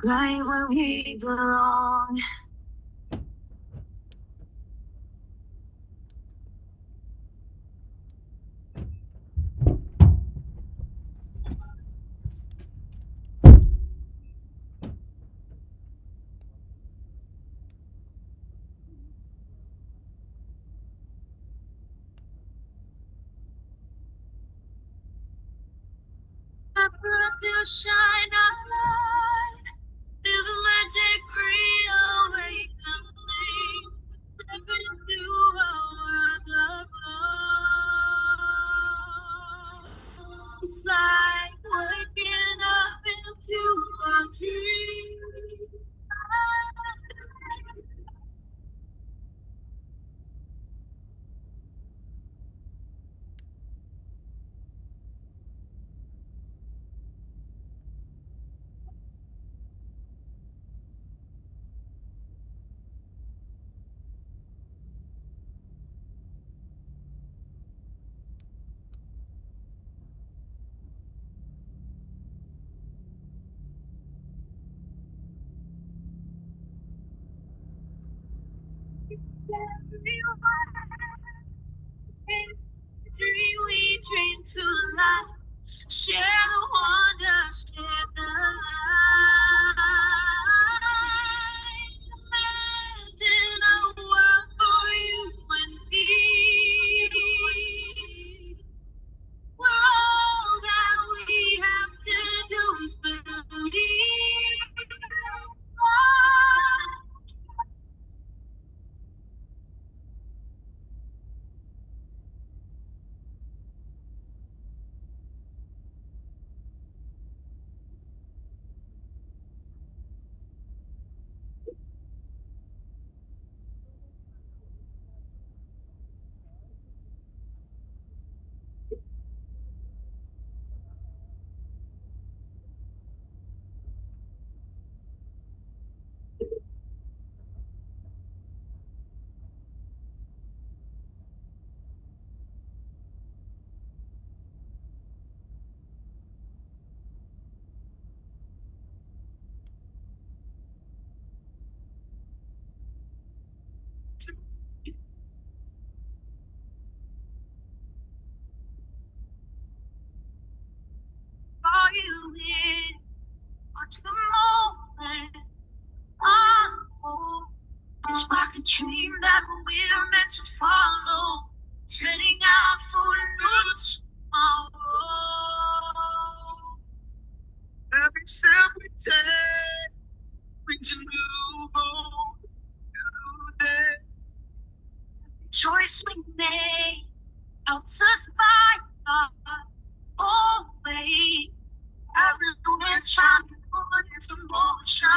right where we belong. To shine our light, feel the magic reawakening, step into a world of glow. It's like waking up into a dream. We dream to life, share the wonder, share the light. Imagine a world for you and me, where all that we have to do is believe. Are you in? Watch the moment unfold. It's like a dream that we're meant to follow, setting out for a new tomorrow. Every step we take brings a new hope, new day. Choice we make helps us find our own way. Everyone's trying to put into motion,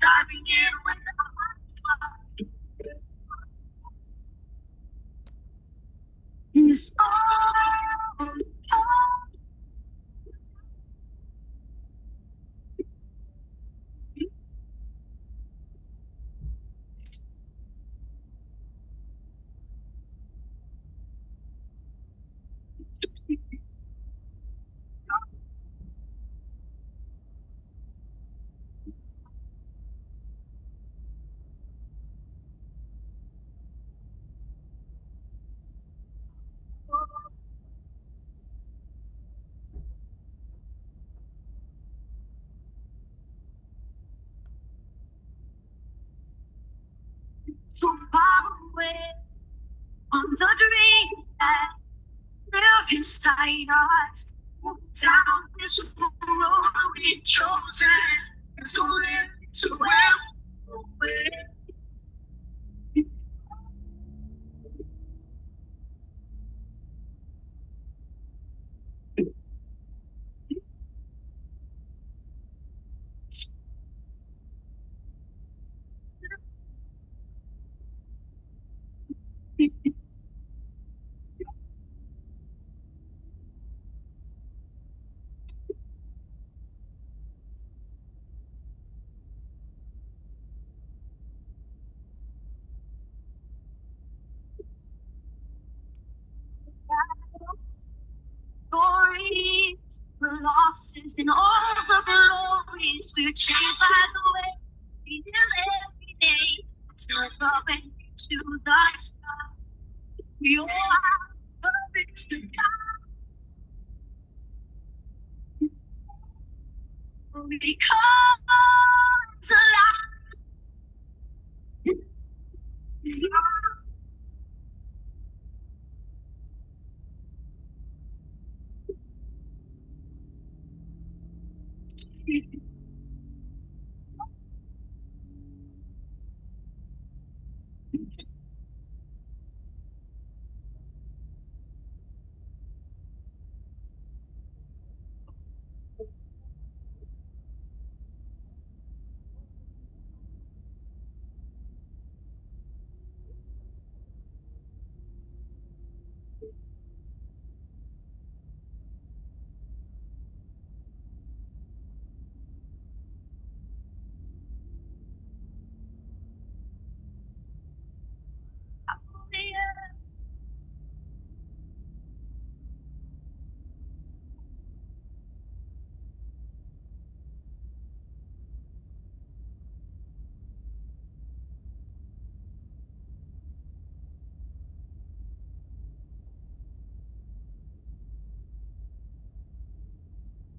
diving in with our hearts. So far away on the dreams that live inside us. Down this road we've chosen to live to away. Stories, the losses, and all the glory. stories we're changed by the way we live every day. Still going to the sky. We all have purpose to God. We come to life.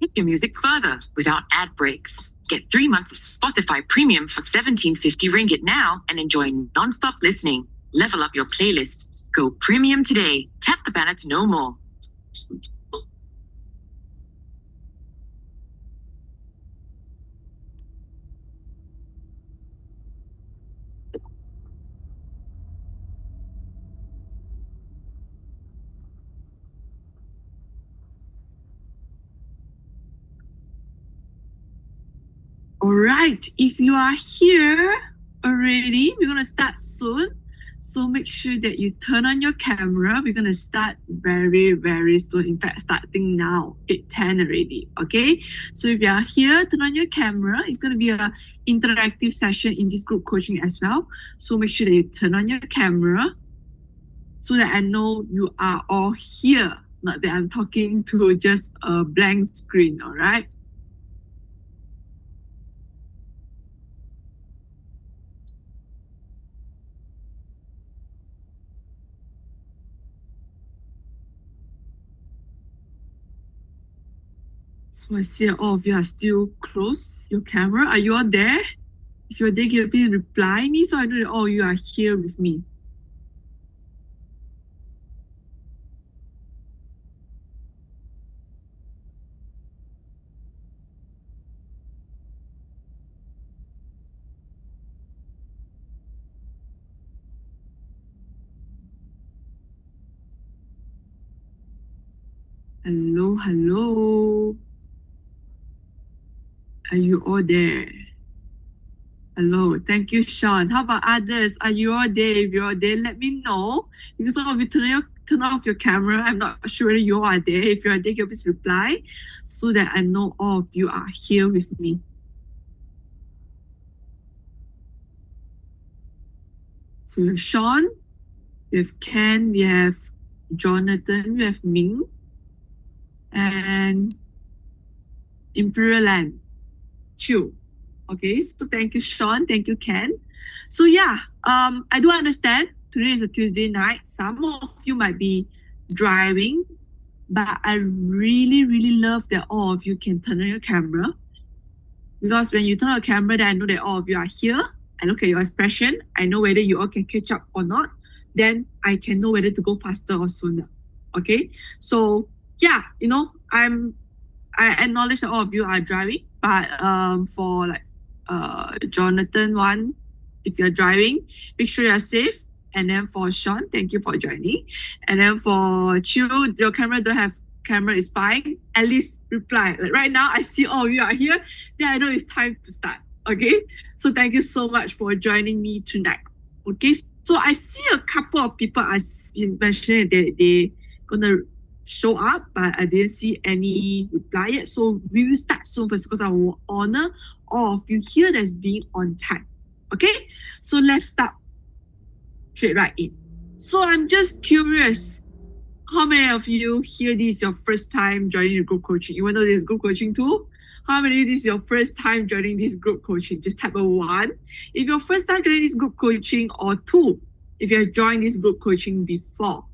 Take your music further without ad breaks. Get 3 months of Spotify Premium for 17.50 ringgit now and enjoy non-stop listening. Level up your playlist. Go premium today. Tap the banner to know more. All right, if you are here already, we're gonna start soon. So make sure that you turn on your camera. We're gonna start very, very soon. In fact, starting now, 8:10 already. Okay. So if you are here, turn on your camera. It's gonna be an interactive session in this group coaching as well. So make sure that you turn on your camera so that I know you are all here. Not that I'm talking to just a blank screen. All right. So I see all of you are still close your camera. Are you all there? If you're there, can you please reply me so I know that all you are here with me. Hello, hello. Are you all there? Hello, thank you, Sean. How about others? Are you all there? If you're all there, let me know. Because some of you turn off your camera. I'm not sure whether you are there. If you are there, can you please reply so that I know all of you are here with me. So we have Sean, we have Ken, we have Jonathan, we have Ming, and Imperial Land, Chu. Okay, so thank you, Sean. Thank you, Ken. So yeah, I do understand today is a Tuesday night. Some of you might be driving, but I really, really love that all of you can turn on your camera. Because when you turn on your camera, then I know that all of you are here. I look at your expression. I know whether you all can catch up or not. Then I can know whether to go faster or sooner. Okay, so yeah, you know, I acknowledge that all of you are driving, but for like Jonathan one, if you're driving, make sure you're safe. And then for Sean, thank you for joining. And then for Chiru, your camera is fine. At least reply. Like right now, I see all of you are here. Then I know it's time to start. Okay. So thank you so much for joining me tonight. Okay. So I see a couple of people are mentioning that they gonna show up, but I didn't see any reply yet. So we will start soon first because I will honor all of you here that's being on time. Okay, so let's start straight right in. So I'm just curious, how many of you here this is your first time joining the group coaching? Even though there's group coaching too, How many of this is your first time joining this group coaching? Just type a 1 if your first time joining this group coaching, or 2 if you have joined this group coaching before.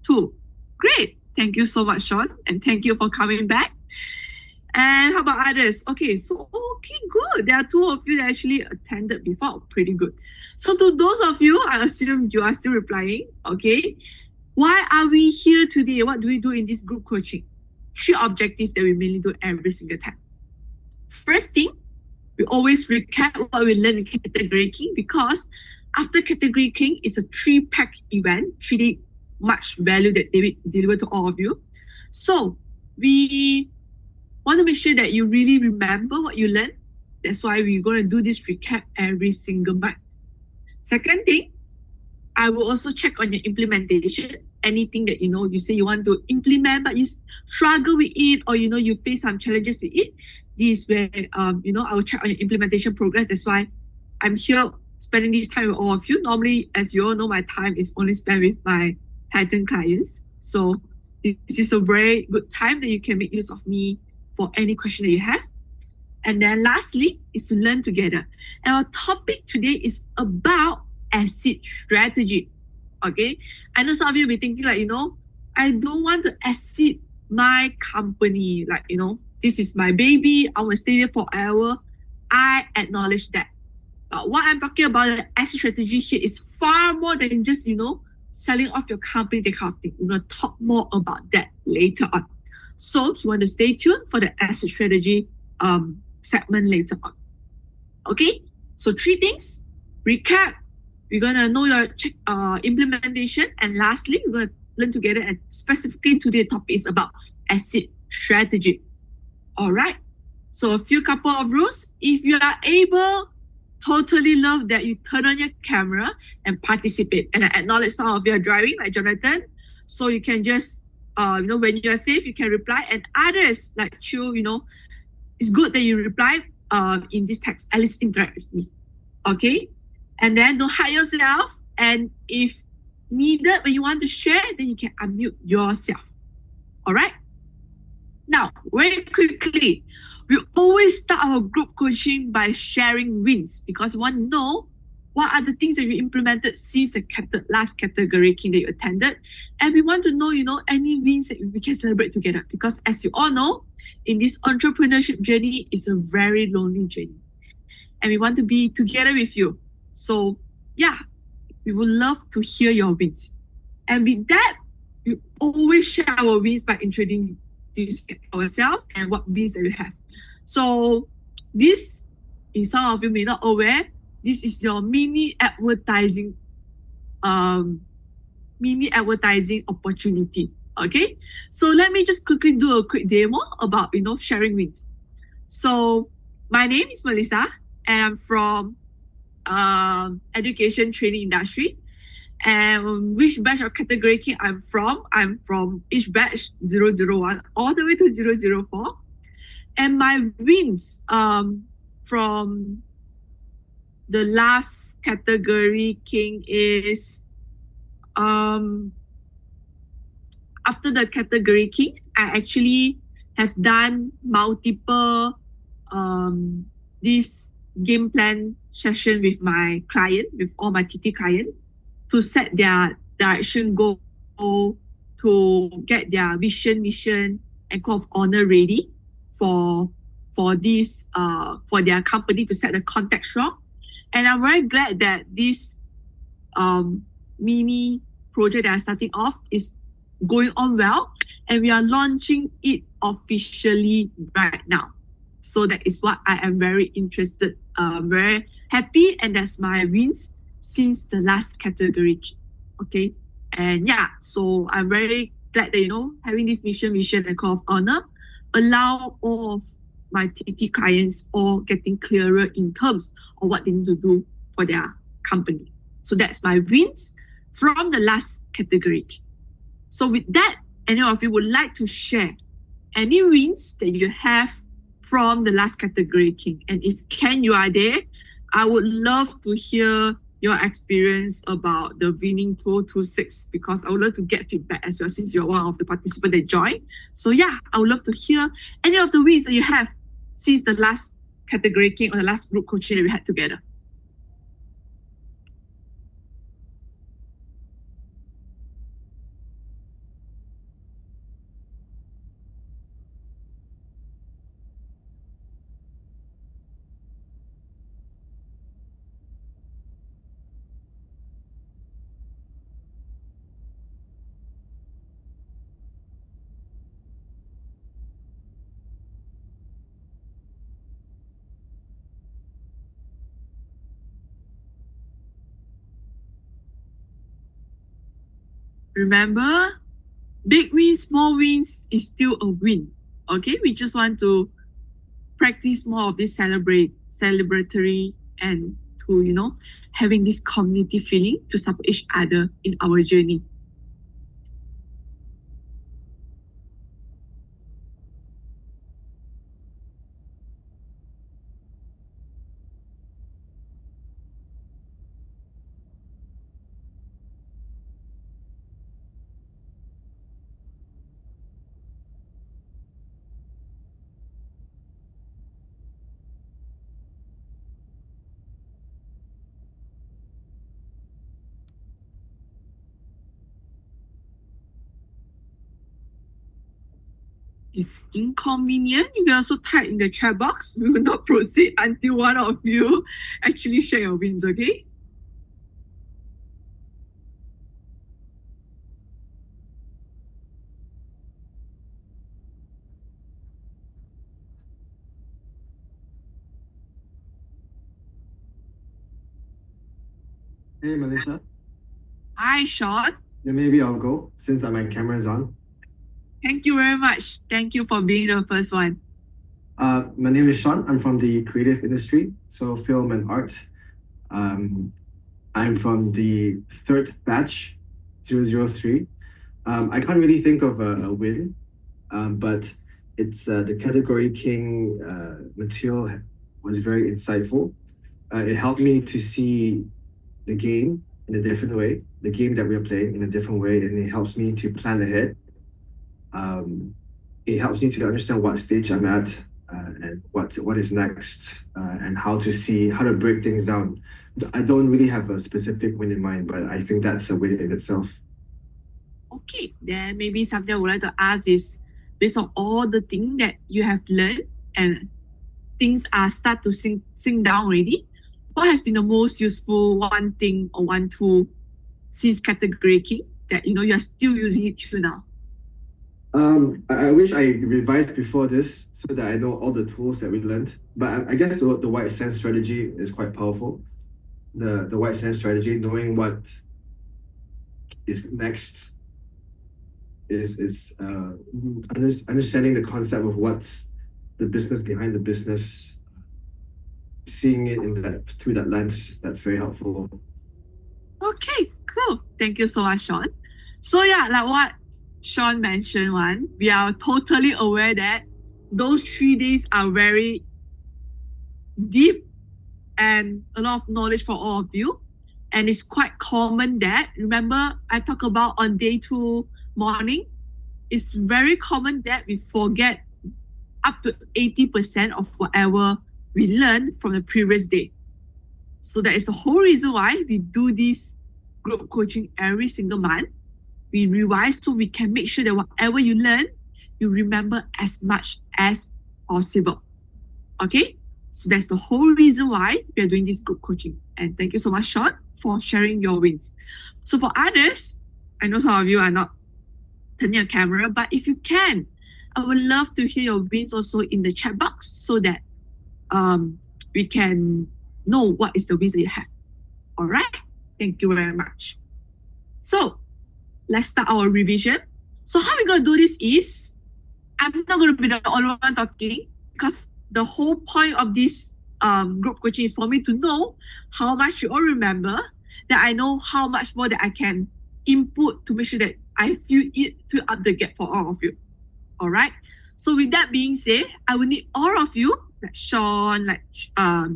2. Great. Thank you so much, Sean. And thank you for coming back. And how about others? Okay, so good. There are 2 of you that actually attended before. Pretty good. So to those of you, I assume you are still replying. Okay. Why are we here today? What do we do in this group coaching? 3 objectives that we mainly do every single time. First thing, we always recap what we learned in Category King, because after Category King, it's a 3-pack event, 3 much value that David delivered to all of you. So we want to make sure that you really remember what you learned. That's why we're going to do this recap every single month. Second thing, I will also check on your implementation. Anything that you say you want to implement, but you struggle with it, or you face some challenges with it. This is where I will check on your implementation progress. That's why I'm here spending this time with all of you. Normally, as you all know, my time is only spent with my Titan clients. So this is a very good time that you can make use of me for any question that you have. And then lastly is to learn together. And our topic today is about exit strategy. Okay, I know some of you will be thinking like, I don't want to exit my company. Like, this is my baby. I want to stay there forever. I acknowledge that. But what I'm talking about, the exit strategy here, is far more than just, selling off your company, that kind of thing. We're going to talk more about that later on. So you want to stay tuned for the exit strategy segment later on. Okay, so 3 things. Recap. We're going to know your implementation. And lastly, we're going to learn together. And specifically today, the topic is about exit strategy. All right. So a few couple of rules. If you are able, totally love that you turn on your camera and participate. And I acknowledge some of you are driving, like Jonathan. So you can just, when you are safe, you can reply. And others, like Chiu, it's good that you reply in this text. At least interact with me. Okay? And then don't hide yourself. And if needed, when you want to share, then you can unmute yourself. All right? Now, very quickly, we always start our group coaching by sharing wins, because we want to know what are the things that you implemented since the last Category King that you attended. And we want to know, any wins that we can celebrate together. Because as you all know, in this entrepreneurship journey, it's a very lonely journey. And we want to be together with you. So yeah, we would love to hear your wins. And with that, we always share our wins by introducing ourselves and what wins that we have. So this, if some of you may not aware, this is your mini advertising opportunity. Okay, so let me just quickly do a quick demo about sharing wins. So my name is Melissa, and I'm from education training industry. And which batch of Category King I'm from each batch 001 all the way to 004. And my wins from the last Category King is after the Category King, I actually have done multiple this game plan session with my client, with all my TT client, to set their direction goal, to get their vision, mission, and code of honor ready for this for their company, to set the context wrong. And I'm very glad that this mini project that I'm starting off is going on well, and we are launching it officially right now. So that is what I am very interested, very happy, and that's my wins since the last Category King. Okay, and yeah, so I'm very glad that having this mission, and call of honor allow all of my TT clients all getting clearer in terms of what they need to do for their company. So that's my wins from the last Category King. So with that, any of you would like to share any wins that you have from the last Category King? And if you are there, I would love to hear your experience about the Winning Pro 26 because I would love to get feedback as well since you're one of the participants that joined. So yeah, I would love to hear any of the wins that you have since the last category king or the last group coaching that we had together. Remember, big wins, small wins is still a win. Okay, we just want to practice more of this celebratory and to having this community feeling to support each other in our journey. If inconvenient, you can also type in the chat box. We will not proceed until one of you actually share your wins, okay? Hey, Melissa. Hi, Sean. Then maybe I'll go since my camera is on. Thank you very much. Thank you for being the first one. My name is Sean. I'm from the creative industry, so film and art. I'm from the third batch, 003. I can't really think of a win, but it's the category king material was very insightful. It helped me to see the game in a different way, the game that we're playing in a different way, and it helps me to plan ahead. It helps me to understand what stage I'm at and what is next and how to break things down. I don't really have a specific win in mind, but I think that's a win in itself. Okay, then maybe something I would like to ask is based on all the things that you have learned and things are start to sink down already, what has been the most useful one thing or one tool since category king that you are still using it till now? I wish I revised before this so that I know all the tools that we learned. But I guess the white sand strategy is quite powerful. The white sand strategy, knowing what is next, is understanding the concept of what's the business behind the business, seeing it through that lens. That's very helpful. Okay, cool. Thank you so much, Sean. So yeah, like what Sean mentioned, we are totally aware that those 3 days are very deep and a lot of knowledge for all of you. And it's quite common that, remember I talked about on day 2 morning, it's very common that we forget up to 80% of whatever we learned from the previous day. So that is the whole reason why we do this group coaching every single month. We revise so we can make sure that whatever you learn, you remember as much as possible. Okay? So that's the whole reason why we are doing this group coaching. And thank you so much, Sean, for sharing your wins. So for others, I know some of you are not turning your camera, but if you can, I would love to hear your wins also in the chat box so that we can know what is the wins that you have. All right? Thank you very much. So let's start our revision. So how we're going to do this is, I'm not going to be the only one talking because the whole point of this group coaching is for me to know how much you all remember, that I know how much more that I can input to make sure that I fill up the gap for all of you. All right. So with that being said, I will need all of you, like Sean, like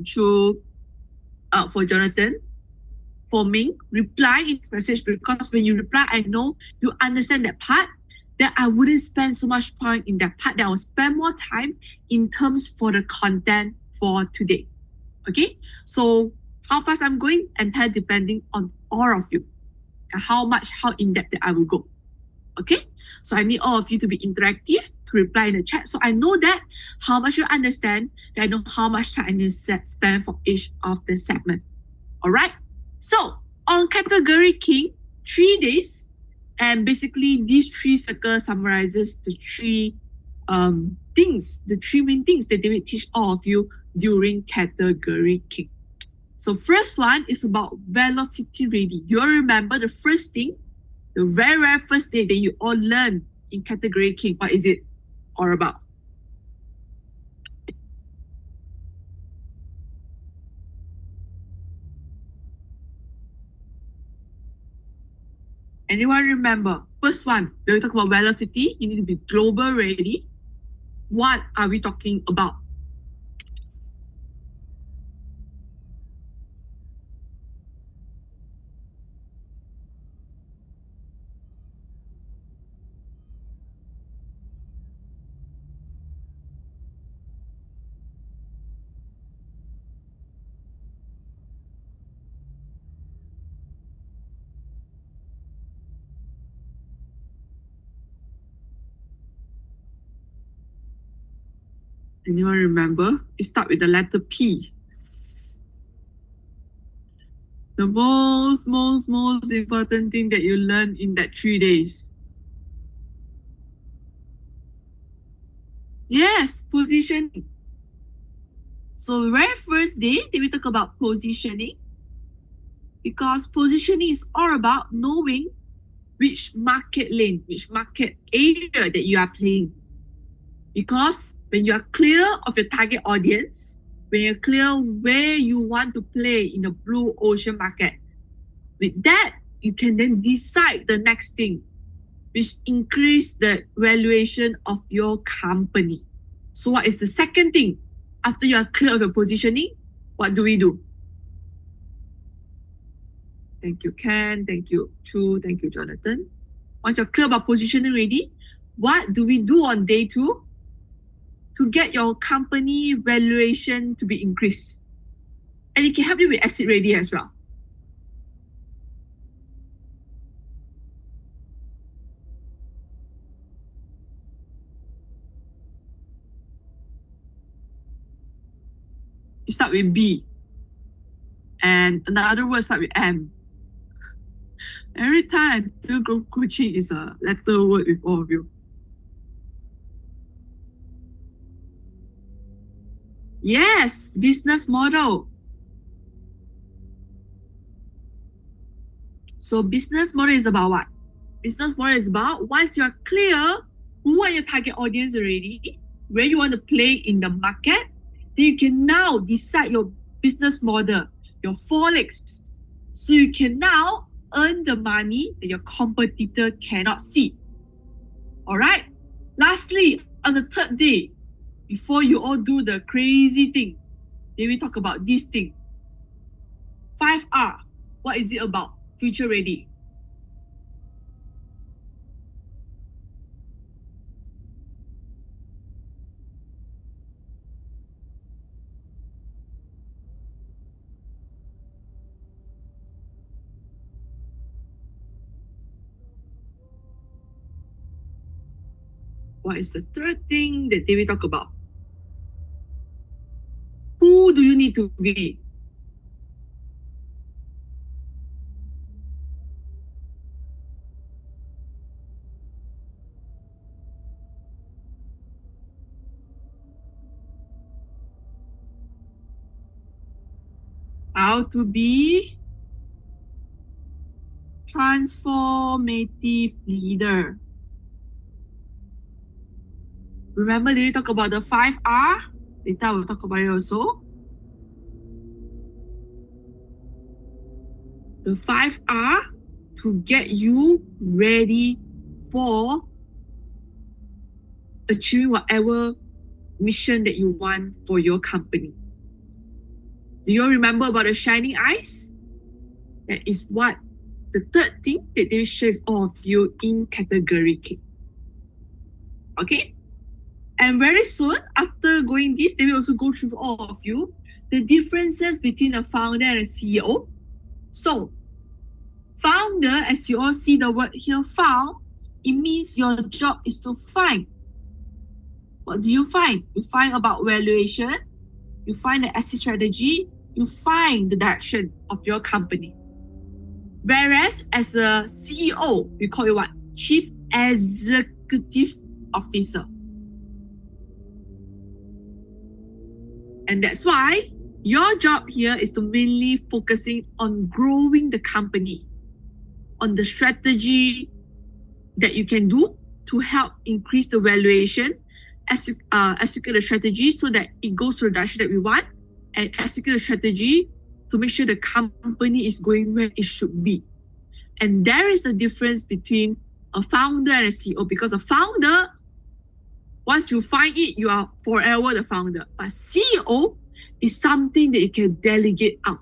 Chu, for Jonathan, forming, reply in this message, because when you reply, I know you understand that part, that I wouldn't spend so much time in that part, that I will spend more time in terms for the content for today. Okay, so how fast I'm going, entirely depending on all of you, and how in-depth that I will go. Okay, so I need all of you to be interactive, to reply in the chat, so I know that how much you understand, that I know how much time I need to spend for each of the segment. All right, so on Category King, 3 days, and basically these 3 circles summarizes the 3 things, the 3 main things that they will teach all of you during Category King. So first one is about velocity ready. Do you all remember the first thing, the very, very first day that you all learn in Category King? What is it all about? Anyone remember? First one, when we talk about velocity, you need to be global ready. What are we talking about? Anyone remember? It starts with the letter P. The most important thing that you learn in that 3 days. Yes, positioning. So the very first day, we talk about positioning, because positioning is all about knowing which market lane, which market area that you are playing. Because when you are clear of your target audience, when you're clear where you want to play in the blue ocean market, with that, you can then decide the next thing, which increase the valuation of your company. So what is the second thing? After you are clear of your positioning, what do we do? Thank you, Ken. Thank you, Chu. Thank you, Jonathan. Once you're clear about positioning ready, what do we do on day 2 to get your company valuation to be increased? And it can help you with exit ready as well. It starts with B. And another word starts with M. Every time I do group coaching is a letter word with all of you. Yes, business model. So business model is about what? Business model is about, once you are clear who are your target audience already, where you want to play in the market, then you can now decide your business model, your 4 legs. So you can now earn the money that your competitor cannot see. All right. Lastly, on the 3rd day, before you all do the crazy thing, then we talk about this thing. 5R. What is it about? Future ready. What is the 3rd thing that they will talk about? Who do you need to be? How to be transformative leader. Remember, did we talk about the 5R? Later we'll talk about it also. The 5R to get you ready for achieving whatever mission that you want for your company. Do you all remember about the shining eyes? That is what the third thing that they will share with all of you in category K. Okay? And very soon, after going this, they will also go through all of you the differences between a founder and a CEO. So, founder, as you all see the word here, found, it means your job is to find. What do you find? You find about valuation, you find the exit strategy, you find the direction of your company. Whereas as a CEO, we call it what? Chief Executive Officer. And that's why your job here is to mainly focusing on growing the company, on the strategy that you can do to help increase the valuation, execute the strategy so that it goes to the direction that we want, and execute the strategy to make sure the company is going where it should be. And there is a difference between a founder and a CEO, because a founder, once you find it, you are forever the founder. But CEO is something that you can delegate out.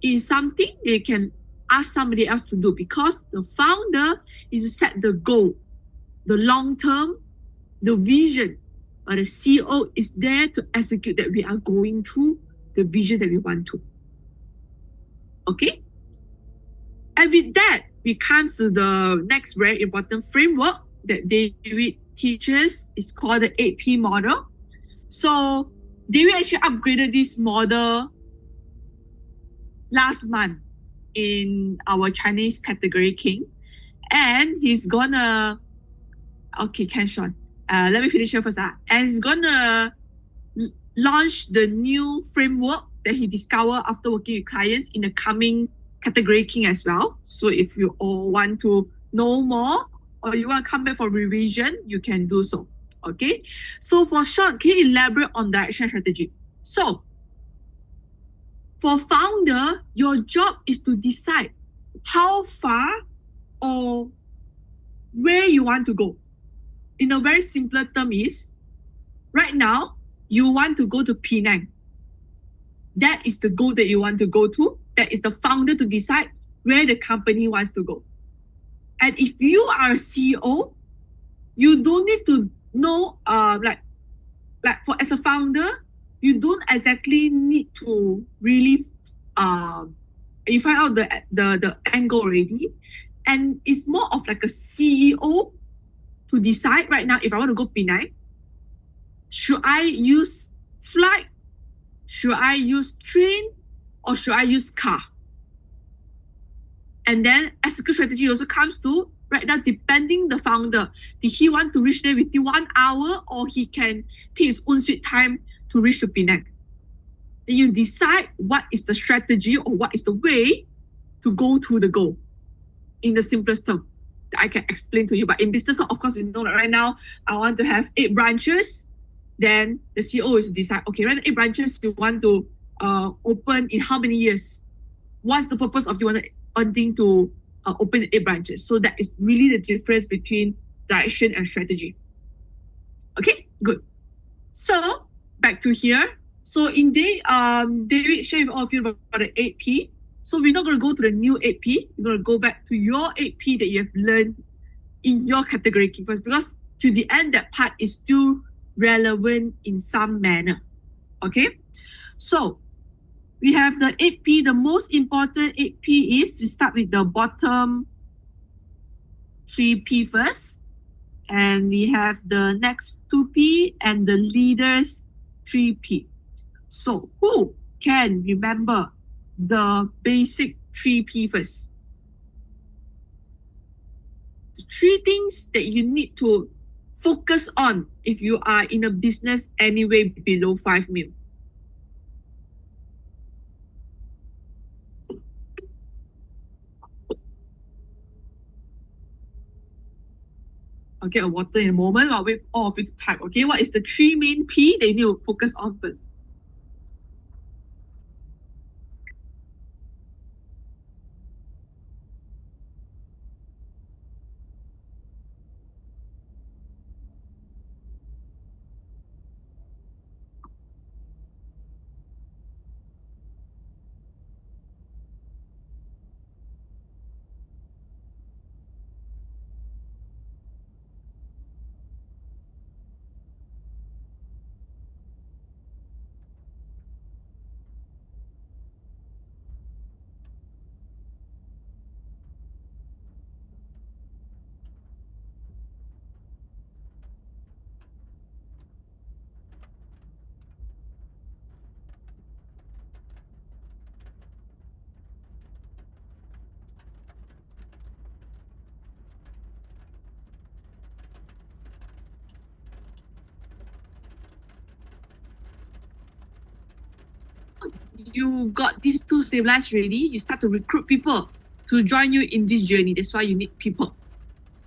It is something that you can ask somebody else to do, because the founder is to set the goal, the long term, the vision. But the CEO is there to execute that we are going through the vision that we want to. Okay? And with that, we come to the next very important framework that David teaches. It's called the 8P model. So David actually upgraded this model last month in our Chinese category King. And he's gonna, okay, Ken Sean, let me finish here first. And he's gonna launch the new framework that he discovered after working with clients in the coming category King as well. So if you all want to know more or you want to come back for revision, you can do so. Okay. So for Sean, can you elaborate on direction strategy? So for founder, your job is to decide how far or where you want to go. In a very simpler term is, right now, you want to go to Penang. That is the goal that you want to go to. That is the founder to decide where the company wants to go. And if you are a CEO, you don't need to know, for as a founder, you don't exactly need to really, you find out the angle already. And it's more of like a CEO to decide right now, if I want to go Penang, should I use flight? Should I use train? Or should I use car? And then execute strategy also comes to, right now, depending the founder, did he want to reach there within 1 hour, or he can take his own sweet time to reach to Penang? Then you decide what is the strategy or what is the way to go to the goal in the simplest term that I can explain to you. But in business, of course, you know that right now, I want to have 8 branches. Then the CEO is to decide, okay, right, 8 branches you want to open in how many years? What's the purpose of you wanting to open 8 branches? So that is really the difference between direction and strategy. Okay, good. So back to here. So in David shared with all of you about the 8P. So we're not going to go to the new 8P. We're going to go back to your 8P that you have learned in your category King first, because to the end, that part is still relevant in some manner. Okay, so we have the 8P. The most important 8P is to start with the bottom 3P first. And we have the next 2P and the leaders 3P. So who can remember the basic 3P first? The 3 things that you need to focus on if you are in a business anyway below 5 mil. I'll get a water in a moment. I'll wait all of you to type. Okay, what is the 3 main P that you need to focus on first? you got these two stabilized already, you start to recruit people to join you in this journey. That's why you need people.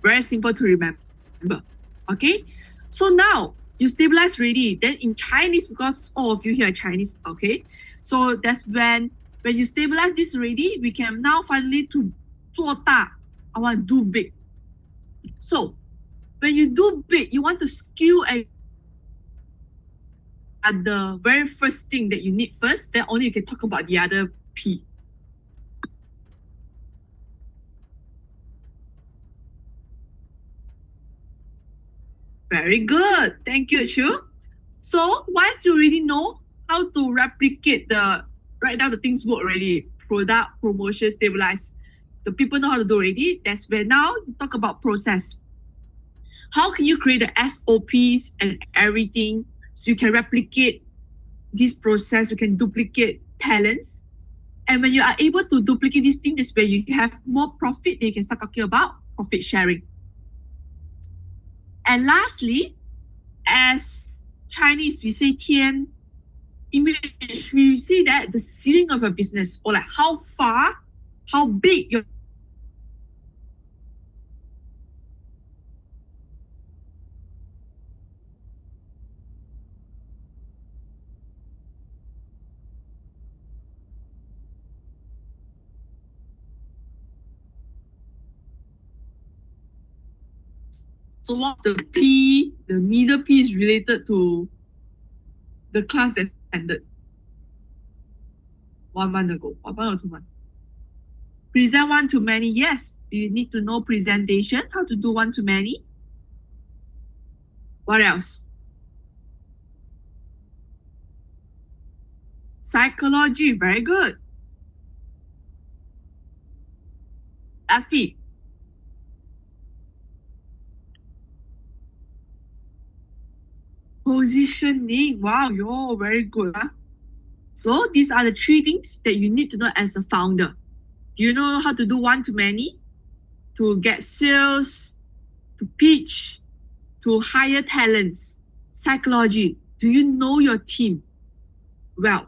Very simple to remember. Okay? So now you stabilize already. Then in Chinese, because all of you here are Chinese, okay? So that's when you stabilize this already, we can now finally to 做大. I want to do big. So when you do big, you want to skew at the very first thing that you need first, then only you can talk about the other P. Very good. Thank you, Chu. So once you already know how to replicate write down the things work already, product, promotion, stabilize, the people know how to do already, that's where now you talk about process. How can you create the SOPs and everything so you can replicate this process, you can duplicate talents. And when you are able to duplicate this thing, that's where you have more profit, then you can start talking about profit sharing. And lastly, as Chinese, we say 天 image, we see that the ceiling of a business, or like how far, how big your so one of the P, the middle P is related to the class that ended 1 month ago, 1 month or 2 months. Present one to many, yes, you need to know presentation, how to do one to many. What else? Psychology, very good. Last P. Positioning, wow, you're very good. Huh? So these are the 3 things that you need to know as a founder. Do you know how to do one to many? To get sales, to pitch, to hire talents. Psychology, do you know your team well?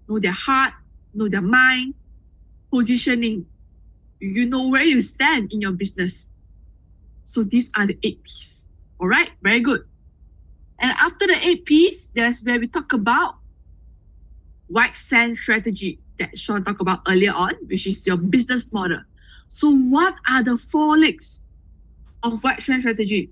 Know their heart, know their mind. Positioning, you know where you stand in your business. So these are the 8 P's. All right, very good. And after the 8 P's, that's where we talk about white sand strategy that Sean talked about earlier on, which is your business model. So what are the 4 legs of white sand strategy?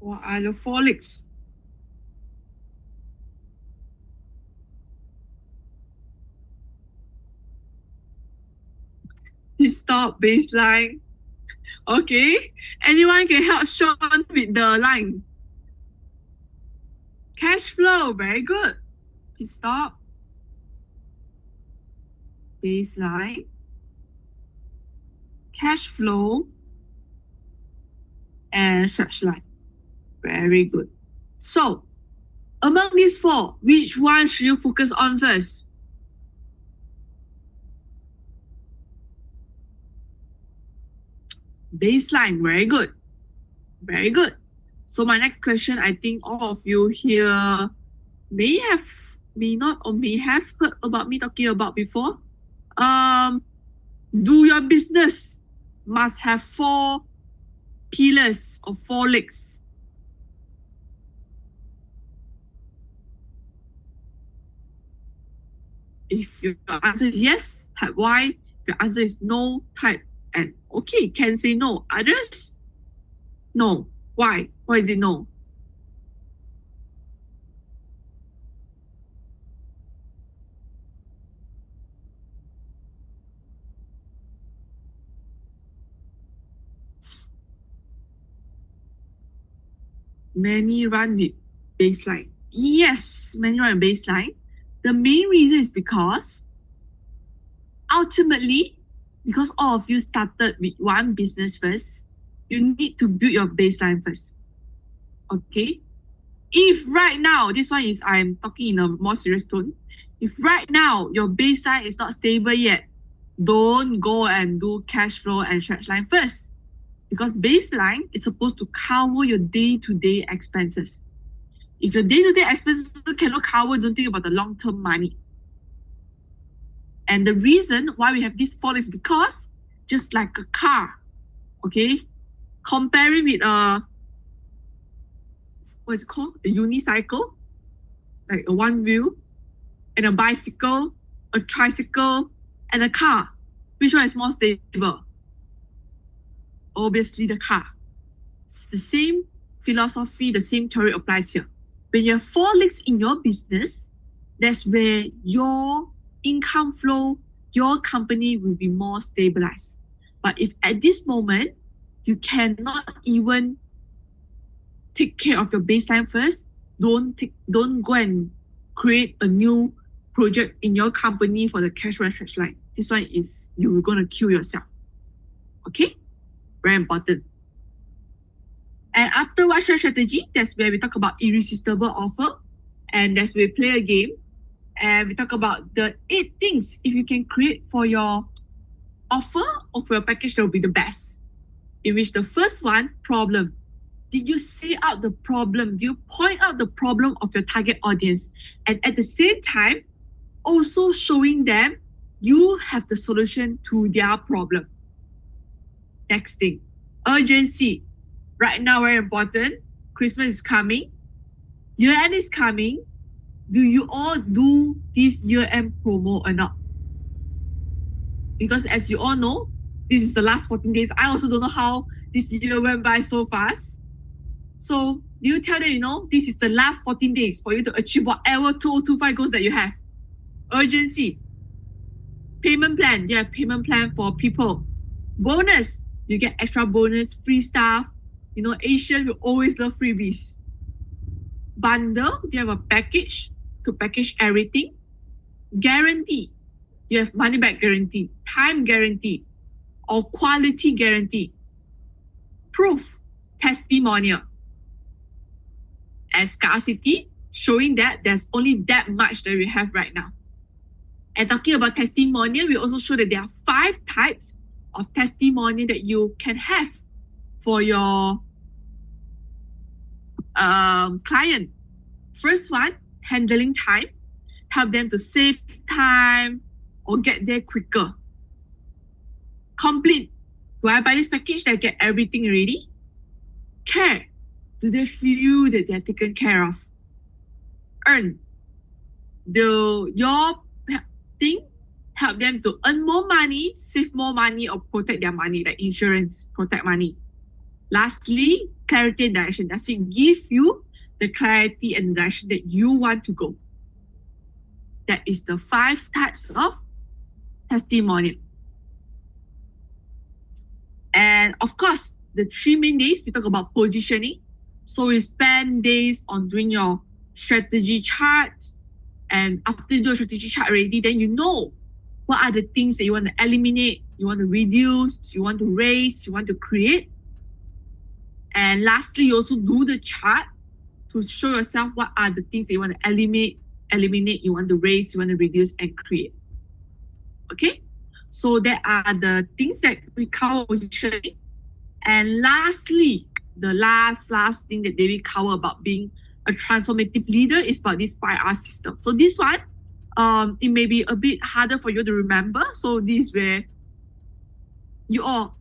What are the 4 legs? Stop, baseline. Okay. Anyone can help Sean with the line? Cash flow, very good. Stop. Baseline. Cash flow. And stretch line. Very good. So, among these 4, which one should you focus on first? Baseline, very good. Very good. So my next question, I think all of you here may not, or may have heard about me talking about before. Do your business must have 4 pillars or 4 legs? If your answer is yes, type Y. If your answer is no, type N. Okay, can say no. Others? No. Why? Why is it no? Many run with baseline. Yes, many run with baseline. The main reason is because ultimately because all of you started with one business first, you need to build your baseline first. Okay? If right now, this one is I'm talking in a more serious tone. If right now your baseline is not stable yet, don't go and do cash flow and stretch line first. Because baseline is supposed to cover your day-to-day expenses. If your day-to-day expenses cannot cover, don't think about the long-term money. And the reason why we have this fall is because just like a car, okay, comparing with what is it called? A unicycle, like a one wheel, and a bicycle, a tricycle, and a car. Which one is more stable? Obviously the car. It's the same philosophy, the same theory applies here. When you have 4 legs in your business, that's where your income flow, your company will be more stabilized. But if at this moment, you cannot even take care of your baseline first, don't go and create a new project in your company for the cash run stretch line. This one is you're going to kill yourself. Okay? Very important. And after white strategy, that's where we talk about irresistible offer. And that's where we play a game. And we talk about the 8 things if you can create for your offer or for your package that will be the best. In which the first one, problem. Did you say out the problem? Do you point out the problem of your target audience? And at the same time, also showing them you have the solution to their problem. Next thing, urgency. Right now, very important. Christmas is coming. Year-end is coming. Do you all do this year-end promo or not? Because as you all know, this is the last 14 days. I also don't know how this year went by so fast. So do you tell them, this is the last 14 days for you to achieve whatever 2025 goals that you have? Urgency. Payment plan. You have payment plan for people. Bonus. You get extra bonus, free stuff. Asian will always love freebies. Bundle. You have a package to package everything. Guarantee. You have money back guarantee, time guarantee, or quality guarantee. Proof. Testimonial. And scarcity, showing that there's only that much that we have right now. And talking about testimonial, we also show that there are 5 types of testimonial that you can have for your client. First one, handling time. Help them to save time or get there quicker. Complete. Do I buy this package that I get everything ready? Care. Do they feel that they're taken care of? Earn. Do your thing help them to earn more money, save more money, or protect their money, like insurance, protect money? Lastly, clarity and direction. Does it give you the clarity and direction that you want to go? That is the 5 types of testimonial. And of course, the 3 main days, we talk about positioning. So we spend days on doing your strategy chart. And after you do a strategy chart already, then you know what are the things that you want to eliminate, you want to reduce, you want to raise, you want to create. And lastly, you also do the chart to show yourself what are the things that you want to eliminate, you want to raise, you want to reduce, and create. Okay? So there are the things that we cover positioning. And lastly, the last thing that David covered about being a transformative leader is about this 5R system. So this one, it may be a bit harder for you to remember. So this is where you all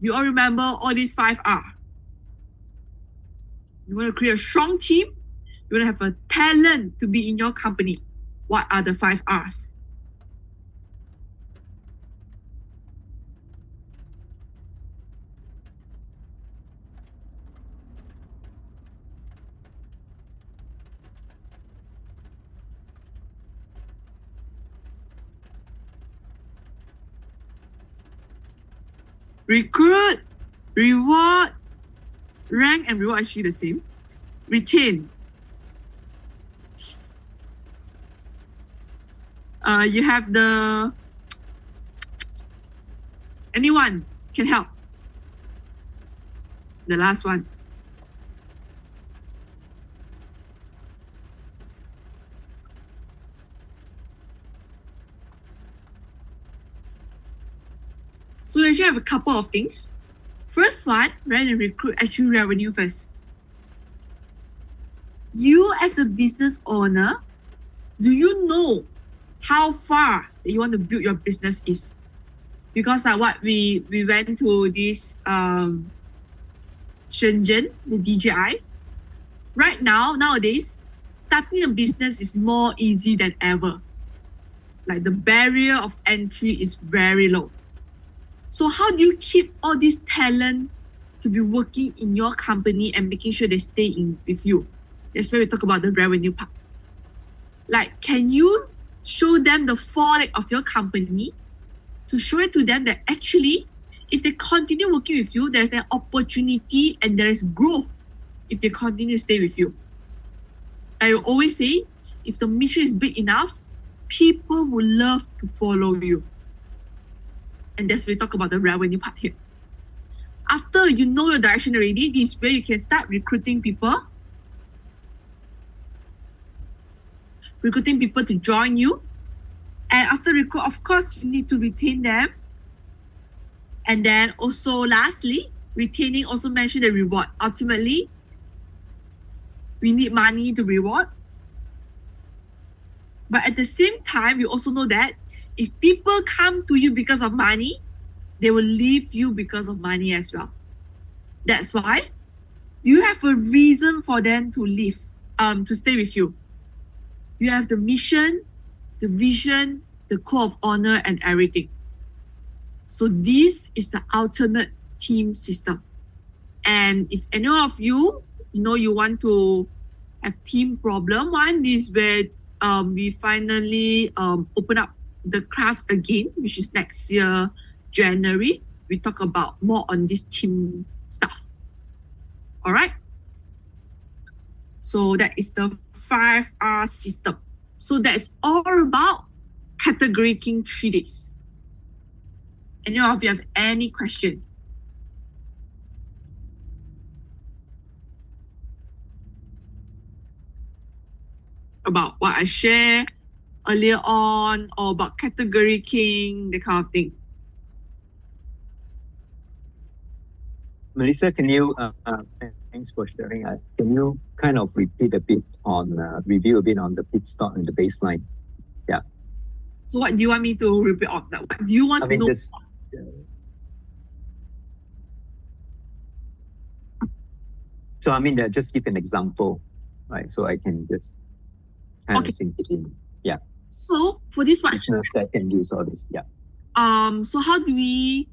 remember all these 5R. You want to create a strong team. You want to have a talent to be in your company. What are the 5Rs? Recruit, reward, rank and reward actually the same. Retain. You have the Anyone can help? The last one. So we actually have a couple of things. First one, rather than recruit, actually revenue first. You as a business owner, do you know how far that you want to build your business is? Because what we went to this Shenzhen, the DJI. Right now, nowadays, starting a business is more easy than ever. Like the barrier of entry is very low. So how do you keep all this talent to be working in your company and making sure they stay in with you? That's where we talk about the revenue part. Like, can you show them the forex of your company to show it to them that actually, if they continue working with you, there's an opportunity and there is growth if they continue to stay with you. I always say, if the mission is big enough, people will love to follow you. And that's where we talk about the revenue part here. After you know your direction already, this is where you can start recruiting people. Recruiting people to join you. And after recruit, of course, you need to retain them. And then also lastly, retaining also mention the reward. Ultimately, we need money to reward. But at the same time, we also know that if people come to you because of money, they will leave you because of money as well. That's why you have a reason for them to leave, to stay with you. You have the mission, the vision, the code of honor, and everything. So this is the ultimate team system. And if any of you, you want to have team problem, one is where we finally open up the class again, which is next year, January. We talk about more on this team stuff. All right. So that is the 5R system. So that's all about category king 3 days. Any of you have any question? About what I shared earlier on, or about category king, that kind of thing. Melissa, can you, thanks for sharing. Can you kind of repeat a bit on, review a bit on the pit stop and the baseline? Yeah. So what do you want me to repeat on that? What do you want to know? Just give an example, right? So I can just kind of sink it in. Yeah. So for this one, business that can use all this. Yeah. So how do we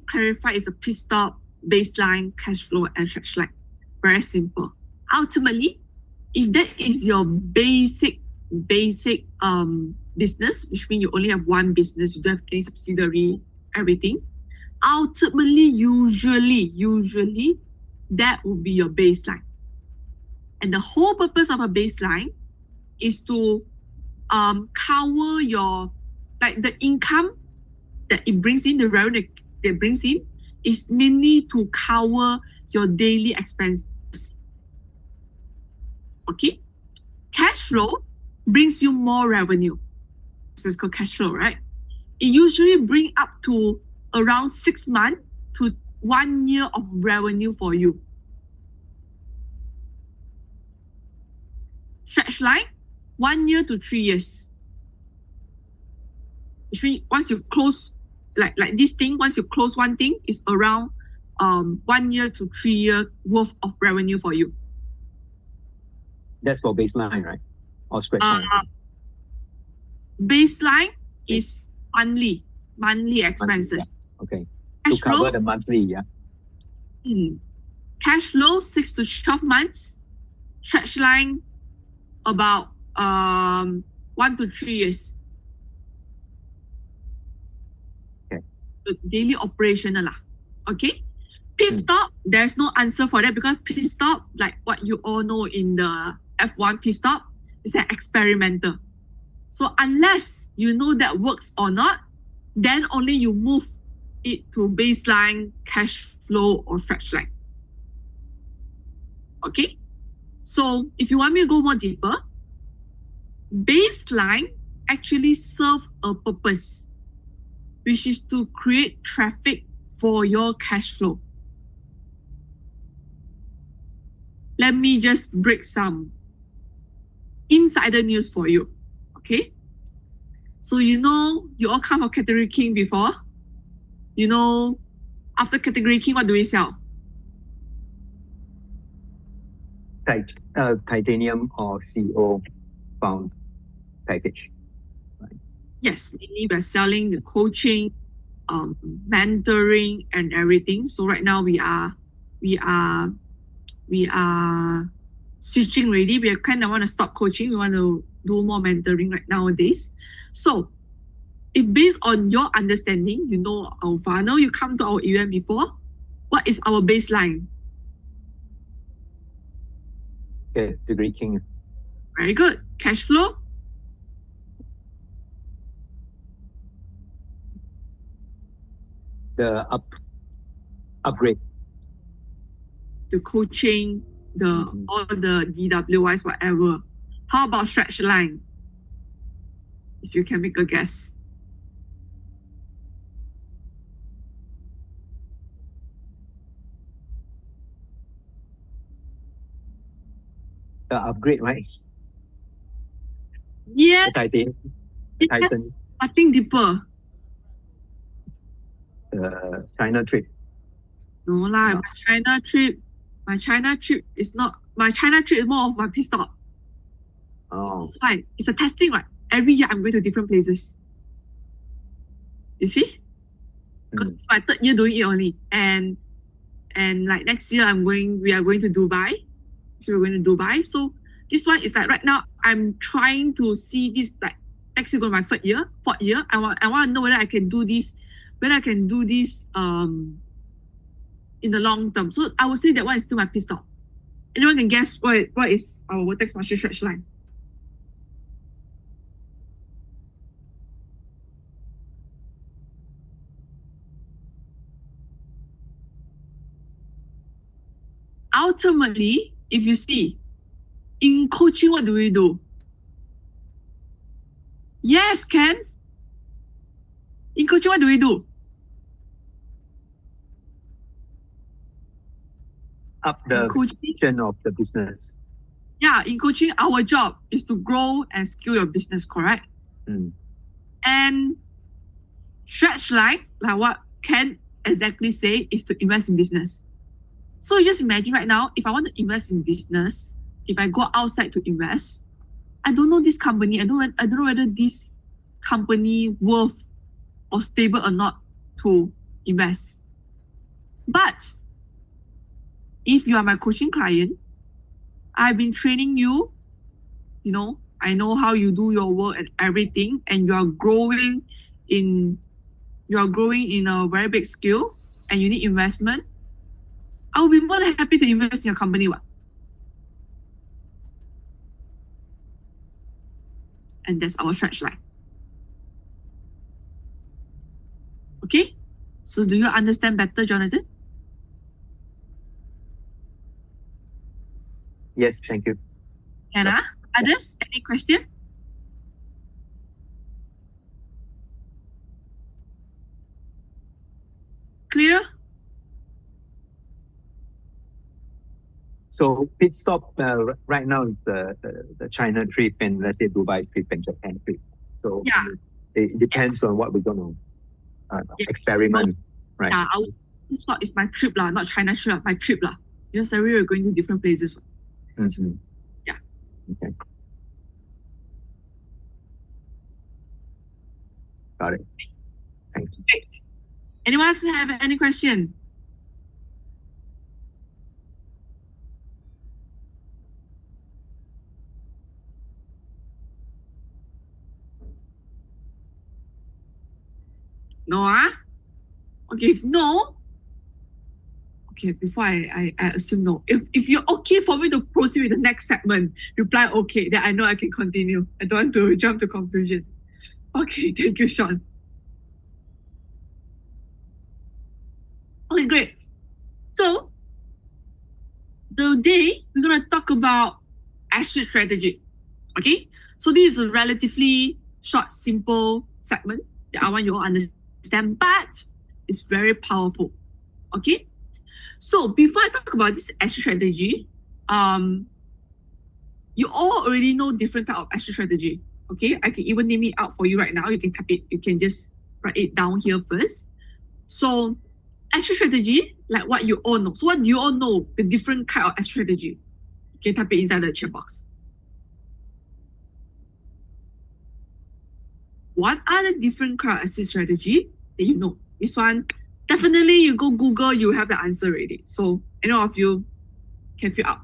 clarify is a pit stop, baseline, cash flow, and stretch line? Very simple. Ultimately, if that is your basic business, which means you only have one business, you don't have any subsidiary, everything. Ultimately, usually, that will be your baseline. And the whole purpose of a baseline is to cover your, like the income that it brings in, the revenue that it brings in, is mainly to cover your daily expenses. Okay? Cash flow brings you more revenue. So it's called cash flow, right? It usually brings up to around 6 months to 1 year of revenue for you. Stretch line, 1 year to 3 years. Which means once you close, like this thing, once you close one thing, it's around 1 year to 3 year worth of revenue for you. That's for baseline, right? Or stretch line? Baseline is monthly expenses. Monthly, yeah. Okay. Cash to cover flow, the monthly, yeah. Cash flow 6 to 12 months. Stretch line about 1 to 3 years. Okay. So daily operational lah. Okay. Pit stop, there's no answer for that because pit stop, like what you all know in the F1 pit stop, is an experimental. So unless you know that works or not, then only you move it to baseline, cash flow, or stretch line. Okay? So if you want me to go more deeper, baseline actually serve a purpose, which is to create traffic for your cash flow. Let me just break some insider news for you. Okay? So you all come from Category King before. After Category King, what do we sell? Titanium or CO found package. Yes, mainly we're selling the coaching, mentoring, and everything. So right now we are switching already. We kind of want to stop coaching. We want to do more mentoring right nowadays. So if based on your understanding, our funnel, you come to our event before, what is our baseline? Category King. Very good. Cash flow? The upgrade. The coaching, all the DWIs, whatever. How about stretch line? If you can make a guess. The upgrade, right? Yes. The Titan. Yes. Nothing deeper. China trip. No lah, my China trip is more of my pit stop. Oh. It's fine. It's a testing, right? Every year I'm going to different places. You see? Because it's my third year doing it only. And like next year we are going to Dubai. So we're going to Dubai. So this one is like right now I'm trying to see this, like next year going my fourth year. I want to know whether I can do this in the long term. So I would say that one is still my pit stop. Anyone can guess what is our Vertex Mastery stretch line? Ultimately, if you see, in coaching, what do we do? Yes, Ken. In coaching, what do we do? Up the vision of the business. Yeah, in coaching, our job is to grow and scale your business, correct? And stretch line, like what Ken exactly say, is to invest in business. So just imagine right now, if I want to invest in business, if I go outside to invest, I don't know this company. I don't know whether this company worth or stable or not to invest. But if you are my coaching client, I've been training you, I know how you do your work and everything, and you are growing in a very big scale and you need investment. I will be more than happy to invest in your company. And that's our stretch line. Okay? So do you understand better, Jonathan? Yes, thank you. Hannah, others? Any question? Clear? So pit stop right now is the China trip and let's say Dubai trip and Japan trip. So yeah, it depends on what we're going to experiment, right? Yeah, our pit stop is my trip lah, not China trip, my trip lah. Because we're going to different places. Mm-hmm. Yeah. Okay. Got it. Thanks. Great. Anyone else have any question? No, Okay, if no, okay, before I assume no. If you're okay for me to proceed with the next segment, reply okay, then I know I can continue. I don't want to jump to conclusion. Okay, thank you, Sean. Okay, great. So today we're gonna talk about exit strategy. Okay, so this is a relatively short, simple segment that I want you all to understand, but it's very powerful. Okay, so before I talk about this exit strategy, you all already know different type of exit strategy. Okay, I can even name it out for you right now. You can type it. You can just write it down here first. So exit strategy, like what you all know. So what do you all know? The different kind of exit strategy. You can type it inside the chat box. What are the different kind of exit strategy that you know? This one, definitely you go Google, you have the answer already. So any of you can fill out.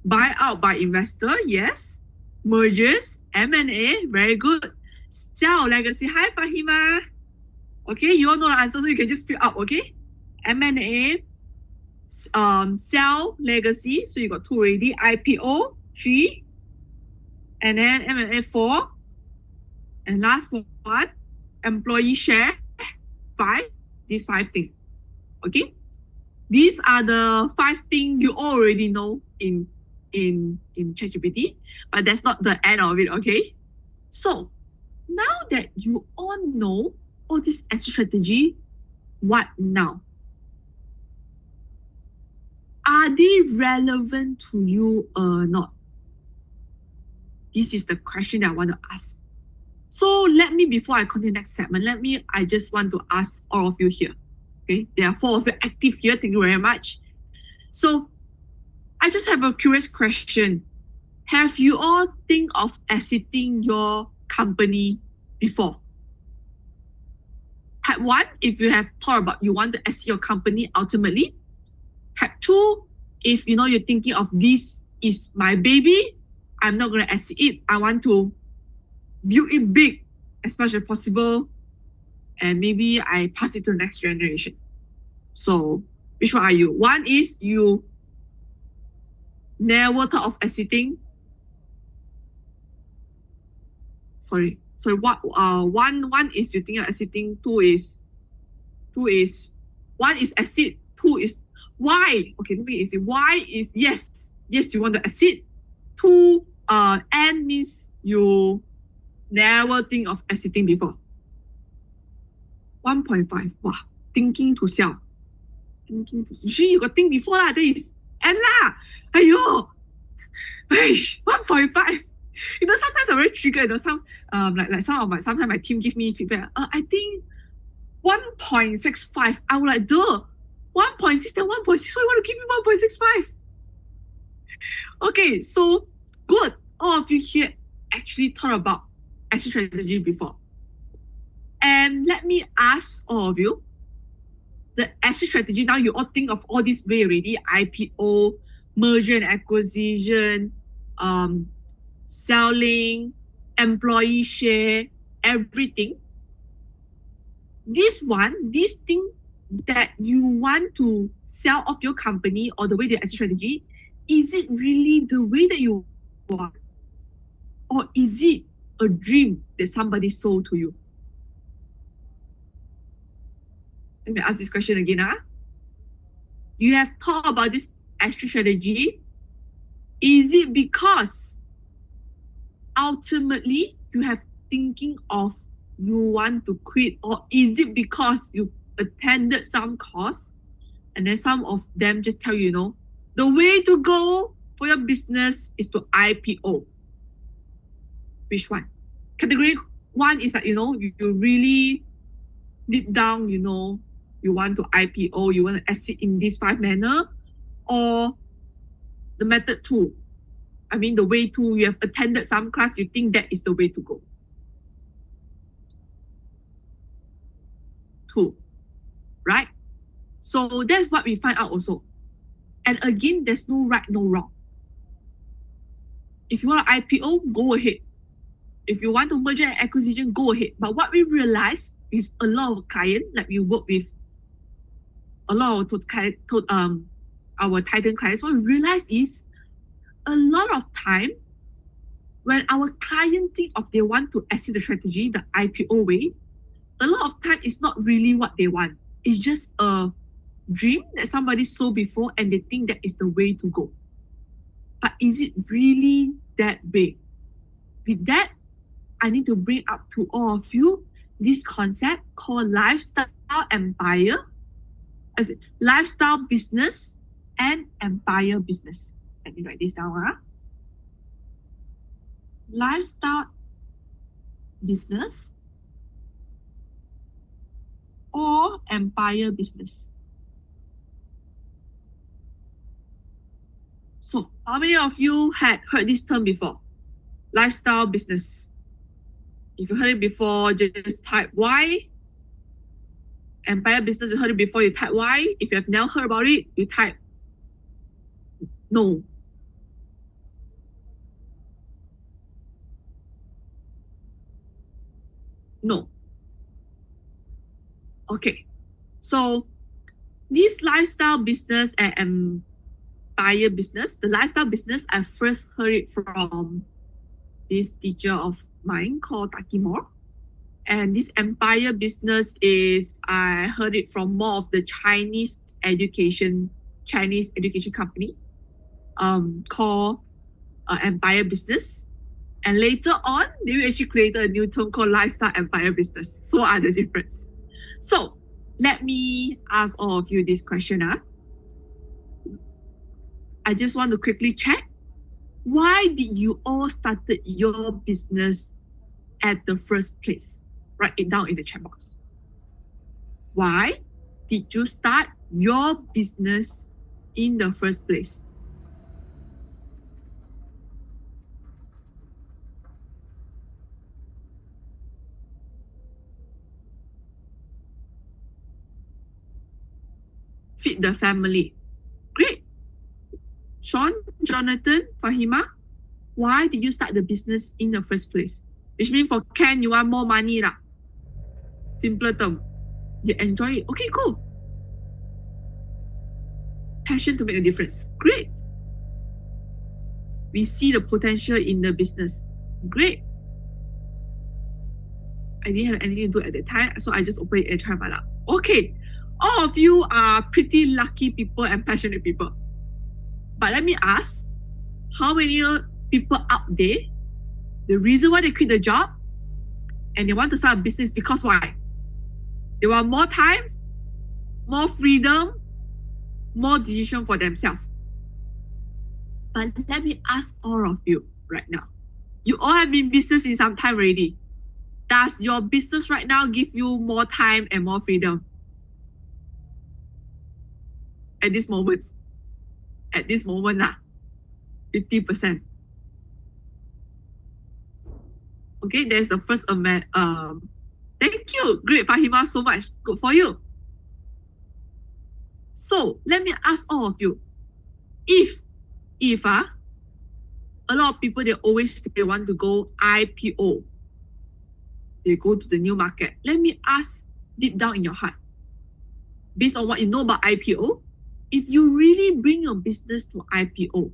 Buy out by investor, yes. Mergers, M&A, very good. Sell legacy, hi Fahima. Okay, you all know the answer, so you can just fill up, okay? M&A, sell legacy, so you got 2 already. IPO, 3. And then M&A, 4. And last one, employee share, 5. These 5 things, okay? These are the 5 things you already know in ChatGPT, but that's not the end of it, okay? So now that you all know all this exit strategy, what now? Are they relevant to you or not? This is the question that I want to ask. So let me, before I continue next segment, I just want to ask all of you here. Okay, there are 4 of you active here. Thank you very much. So I just have a curious question. Have you all think of exiting your company before? Type 1, if you have thought about you want to exit your company ultimately. Type 2, if you know you're thinking of this is my baby, I'm not going to exit it. I want to build it big as much as possible, and maybe I pass it to the next generation. So which one are you? 1 is you never thought of exiting. Sorry. So what? One is you think of exiting. 2 is 1 is exit. 2 is why. Okay, let me easy. Why is yes you want to exit. 2 and means you never think of exiting before. 1.5. Wow, thinking to sell. Usually you got think before lah. That is end lah. Ayo. 1.5. You know, sometimes I'm very triggered. You know, sometimes my team give me feedback. I think 1.65. I was like, duh, 1.6 then 1.6. Why you want to give me 1.65? Okay, so good. All of you here actually thought about exit strategy before. And let me ask all of you, the exit strategy, now you all think of all this way already, IPO, merger and acquisition, selling, employee share, everything. This thing that you want to sell off your company or the way the exit strategy, is it really the way that you want? Or is it a dream that somebody sold to you? Let me ask this question again. You have thought about this exit strategy. Is it because ultimately you have thinking of you want to quit, or is it because you attended some course and then some of them just tell you, the way to go for your business is to IPO? Which one? Category 1 is that, you really deep down, you want to IPO, you want to exit in this 5 manner, or the method 2. I mean, the way to, you have attended some class, you think that is the way to go. 2, right? So that's what we find out also. And again, there's no right, no wrong. If you want to IPO, go ahead. If you want to merger and acquisition, go ahead. But what we realize with a lot of clients, like we work with a lot of our Titan clients, what we realize is a lot of time when our client think of they want to exit the strategy, the IPO way, a lot of time it's not really what they want. It's just a dream that somebody saw before and they think that is the way to go. But is it really that big? With that, I need to bring up to all of you this concept called lifestyle empire, as in lifestyle business and empire business. Let me write this down. Lifestyle business or empire business. So, how many of you had heard this term before? Lifestyle business. If you heard it before, just type Y. Empire business, you heard it before, you type Y. If you have never heard about it, you type no. No. Okay. So, this lifestyle business and empire business, the lifestyle business, I first heard it from this teacher of mine called Taki Moore. And this empire business is, I heard it from more of the Chinese education company called Empire Business. And later on, they actually created a new term called Lifestyle Empire Business. So what are the difference? So let me ask all of you this question. I just want to quickly check. Why did you all started your business at the first place? Write it down in the chat box. Why did you start your business in the first place? Feed the family. Great. Sean, Jonathan, Fahima, why did you start the business in the first place? Which means for Ken, you want more money lah. Simpler term. You enjoy it. Okay, cool. Passion to make a difference. Great. We see the potential in the business. Great. I didn't have anything to do at the time, so I just opened it and tried my luck. Okay. All of you are pretty lucky people and passionate people. But let me ask, how many people out there, the reason why they quit the job and they want to start a business because why? They want more time, more freedom, more decision for themselves. But let me ask all of you right now. You all have been in business in some time already. Does your business right now give you more time and more freedom? At this moment. At this moment, 50%. Okay, there's the first amendment. Thank you. Great, Fahima, so much. Good for you. So let me ask all of you. If a lot of people, they want to go IPO. They go to the new market. Let me ask deep down in your heart. Based on what you know about IPO, if you really bring your business to IPO,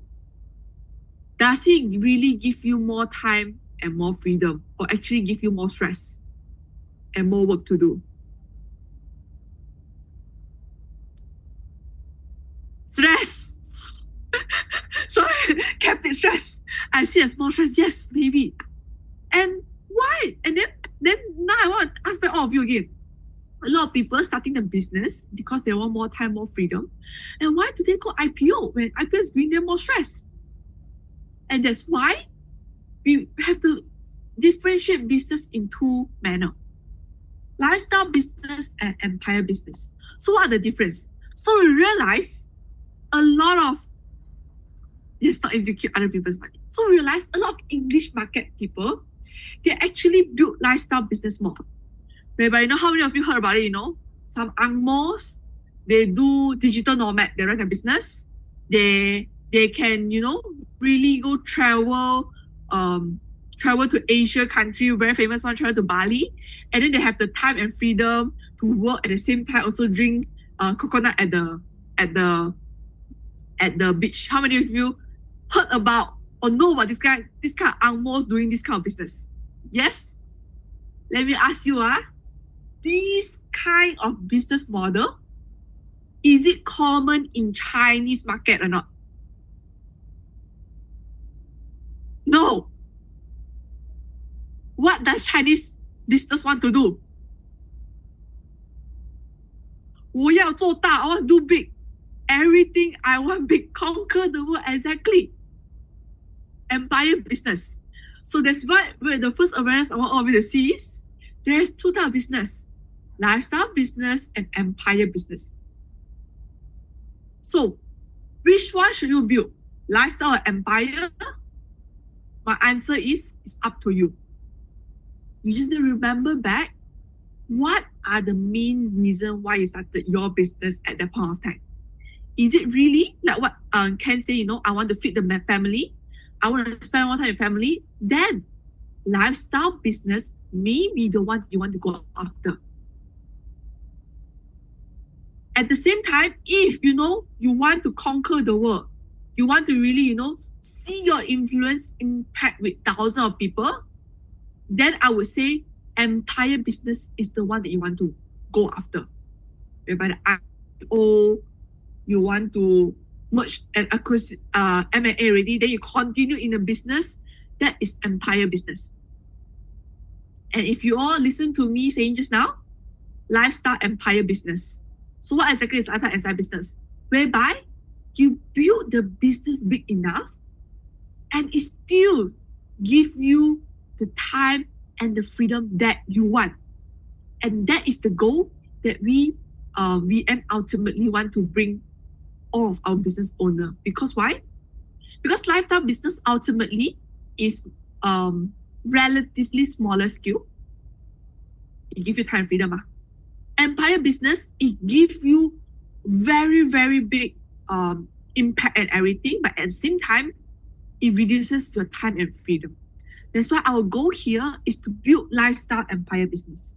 does it really give you more time and more freedom, or actually give you more stress and more work to do? Stress. Sorry, kept it stress. I see as more stress. Yes, maybe. And why? And then now I want to ask by all of you again. A lot of people starting the business because they want more time, more freedom. And why do they go IPO when IPO is giving them more stress? And that's why we have to differentiate business in two manners. Lifestyle business and empire business. So what are the difference? So we realize a lot of, yes, not execute other people's money. So we realize a lot of English market people, they actually build lifestyle business more. But you know how many of you heard about it, Some Angmos, they do digital nomad, they run a business. They can, really go travel to Asia country, very famous one, travel to Bali. And then they have the time and freedom to work at the same time, also drink coconut at the beach. How many of you heard about or know about this kind of angmos doing this kind of business? Yes? Let me ask you, this kind of business model, is it common in Chinese market or not? No. What does Chinese business want to do? 我要做大, I want to do big. Everything I want big, conquer the world, exactly. Empire business. So that's why the first awareness I want all of you to see is there's two types of business: lifestyle business and empire business. So which one should you build? Lifestyle or empire? My answer is it's up to you. You just need to remember back what are the main reasons why you started your business at that point of time. Is it really like what Ken say, I want to feed the family, I want to spend more time with family? Then lifestyle business may be the one you want to go after. At the same time, if you want to conquer the world, you want to really, see your influence impact with thousands of people, then I would say empire business is the one that you want to go after. Whereby the IPO, you want to merge and acquire M&A already, then you continue in the business, that is empire business. And if you all listen to me saying just now, lifestyle empire business. So what exactly is lifestyle empire business? Whereby you build the business big enough and it still give you the time and the freedom that you want. And that is the goal that we ultimately want to bring all of our business owner. Because why? Because lifestyle business ultimately is relatively smaller scale. It gives you time freedom. Empire business, it gives you very, very big impact and everything, but at the same time, it reduces your time and freedom. That's why our goal here is to build lifestyle empire business.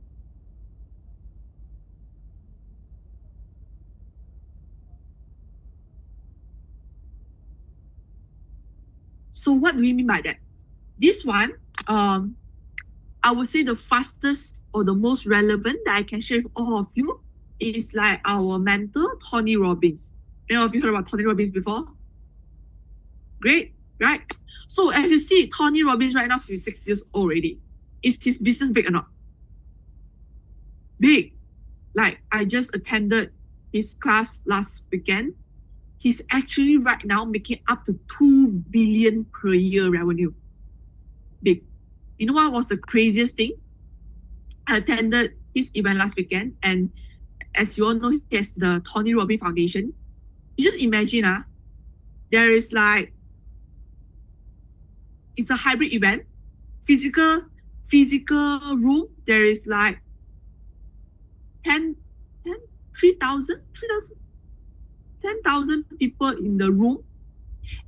So what do we mean by that? This one, I would say the fastest or the most relevant that I can share with all of you is like our mentor, Tony Robbins. Any of you heard about Tony Robbins before? Great, right? So as you see, Tony Robbins right now, 66 years old already. Is his business big or not? Big. Like I just attended his class last weekend. He's actually right now making up to 2 billion per year revenue. Big. You know what was the craziest thing? I attended his event last weekend, and as you all know, he has the Tony Robbins Foundation. You just imagine, there is like, it's a hybrid event, physical room. There is like 10,000 people in the room,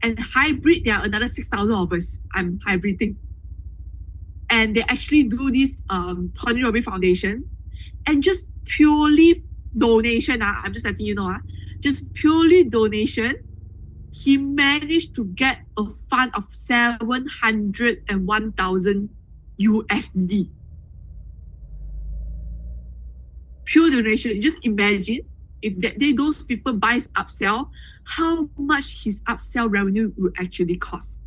and hybrid, there are another 6,000 of us. I'm hybriding. And they actually do this Tony Robbins Foundation, and just purely donation, I'm just letting you know, just purely donation, he managed to get a fund of 701,000 USD. Pure donation. You just imagine if those people buys upsell, how much his upsell revenue will actually cost.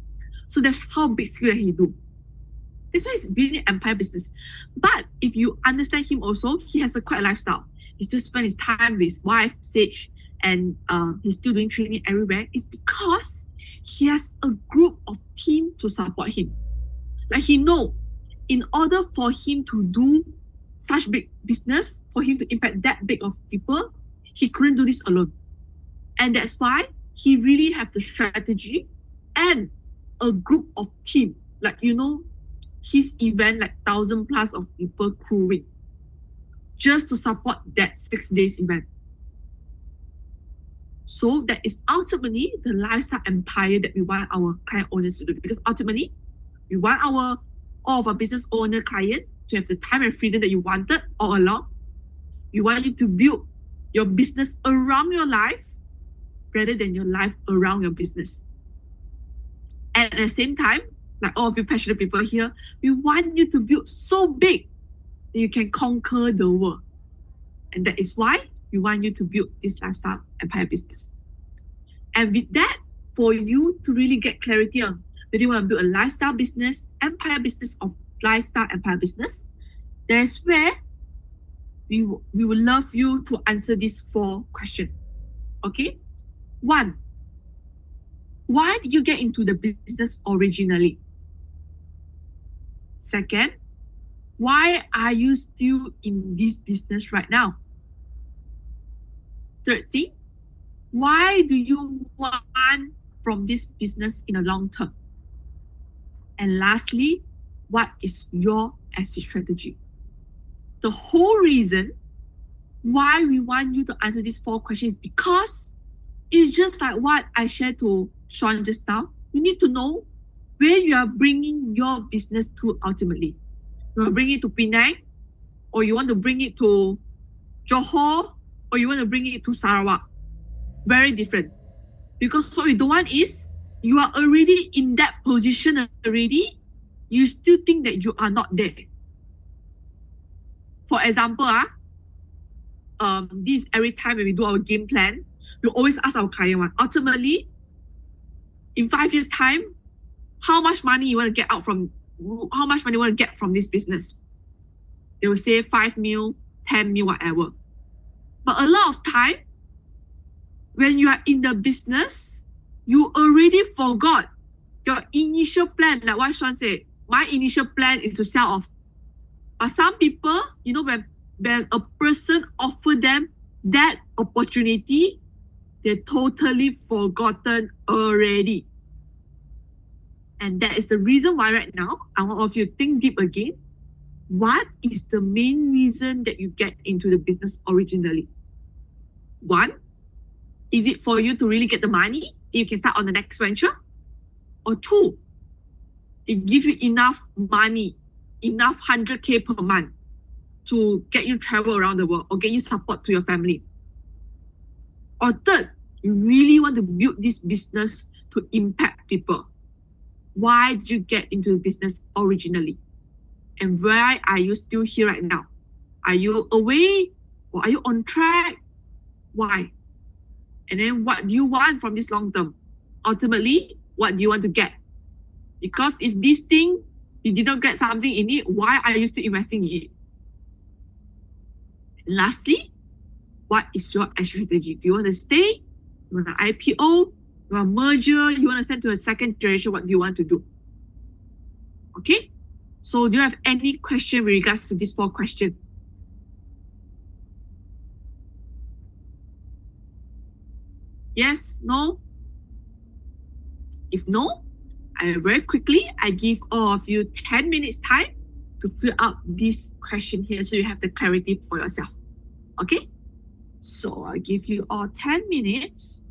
So that's how big scale that he do. That's why it's building empire business. But if you understand him also, he has a quiet lifestyle. He still spends his time with his wife, Sage, and he's still doing training everywhere. It's because he has a group of team to support him. Like he know, in order for him to do such big business, for him to impact that big of people, he couldn't do this alone. And that's why he really have the strategy and a group of team. Like, his event, like 1,000 plus of people crewing just to support that 6 days event. So that is ultimately the lifestyle empire that we want our client owners to do. Because ultimately, we want all of our business owner client to have the time and freedom that you wanted all along. We want you to build your business around your life rather than your life around your business. at the same time, like all of you passionate people here, we want you to build so big that you can conquer the world. And that is why we want you to build this lifestyle empire business. And with that, for you to really get clarity on whether you want to build a lifestyle business, empire business, or lifestyle empire business, there's where we would love you to answer these 4 questions. Okay? 1, why did you get into the business originally? 2nd, why are you still in this business right now? 3rd thing, why do you want from this business in the long term? And lastly, what is your exit strategy? The whole reason why we want you to answer these 4 questions is because it's just like what I shared to Sean just now. You need to know where you are bringing your business to ultimately. You want to bring it to Penang, or you want to bring it to Johor, or you want to bring it to Sarawak. Very different. Because what we don't want is you are already in that position already, you still think that you are not there. For example, this every time when we do our game plan, we always ask our client, ultimately, in 5 years' time, how much money you want to get from this business? They will say 5 mil, 10 mil, whatever. But a lot of time, when you are in the business, you already forgot your initial plan. Like what Sean said, my initial plan is to sell off. But some people, when a person offer them that opportunity, they're totally forgotten already. And that is the reason why right now, I want all of you to think deep again. What is the main reason that you get into the business originally? 1, is it for you to really get the money that you can start on the next venture? Or 2, it gives you enough money, enough 100K per month to get you travel around the world or get you support to your family? Or 3rd, you really want to build this business to impact people. Why did you get into the business originally? And why are you still here right now? Are you away or are you on track? Why? And then what do you want from this long term? Ultimately, what do you want to get? Because if this thing, you did not get something in it, why are you still investing in it? Lastly, what is your strategy? Do you want to stay? You want to IPO? You want to merger? You want to send to a second generation? What do you want to do? Okay? So do you have any question with regards to these 4 questions? Yes? No? If no, I give all of you 10 minutes time to fill out this question here so you have the clarity for yourself. Okay? So I'll give you all 10 minutes.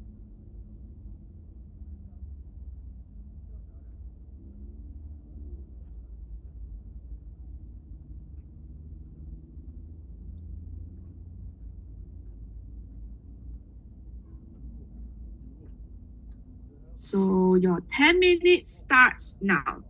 So your 10 minutes starts now.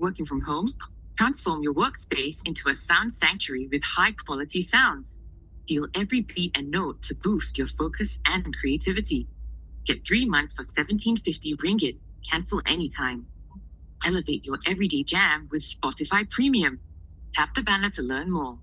working from home? Transform your workspace into a sound sanctuary with high-quality sounds. Feel every beat and note to boost your focus and creativity. Get 3 months for 1750 ringgit. Cancel anytime. Elevate your everyday jam with Spotify Premium. Tap the banner to learn more.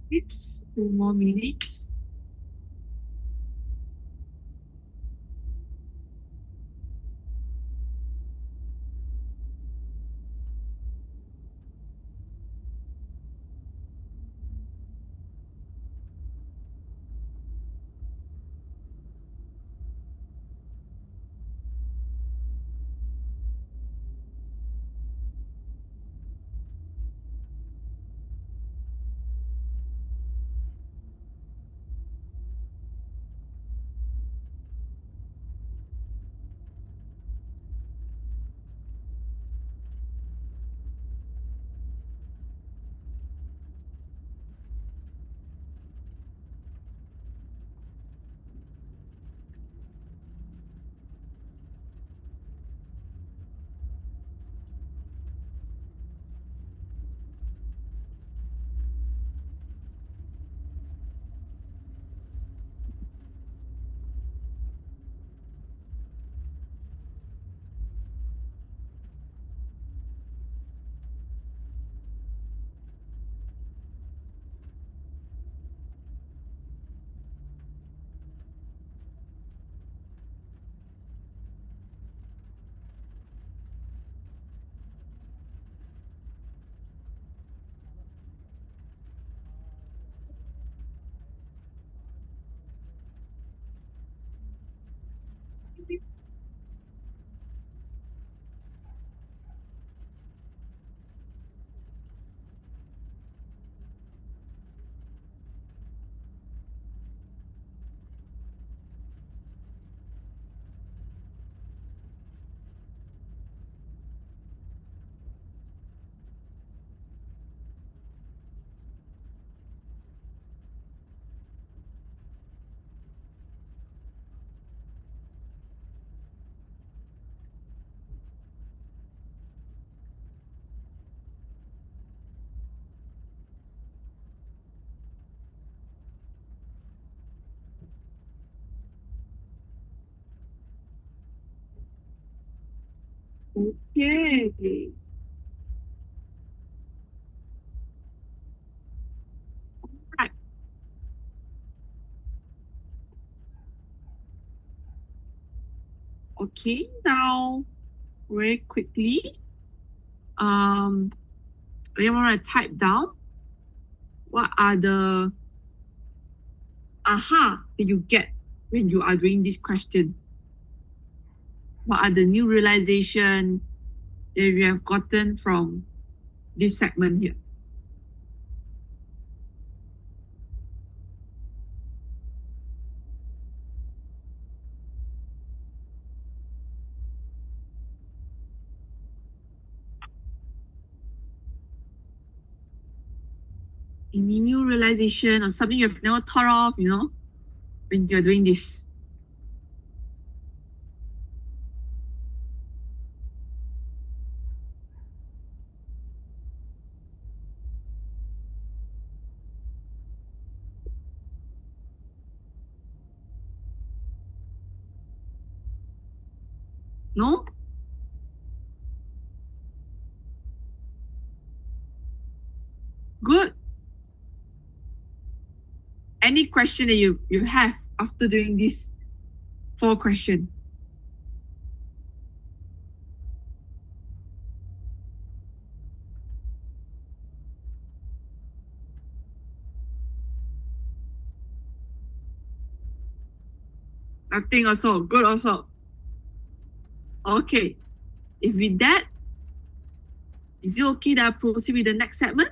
It's 2 more minutes. Okay. Right. Okay, now very quickly, you want to type down what are the aha that you get when you are doing this question? What are the new realization that you have gotten from this segment here? Any new realization or something you've never thought of, when you're doing this? No? question that you have after doing this 4 question? Nothing also. Good also. Okay. If with that, is it okay that I proceed with the next segment?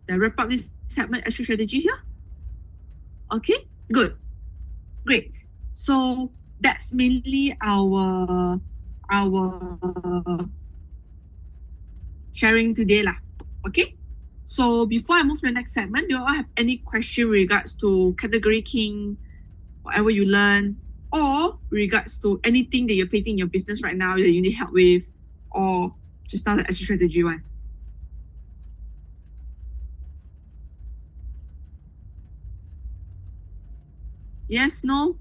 That wrap up this segment extra strategy here? Okay, good. Great. So that's mainly our sharing today lah. Okay. So before I move to the next segment, do you all have any question regards to Category King, whatever you learn, or regards to anything that you're facing in your business right now that you need help with, or just now the extra strategy one? Yes, no?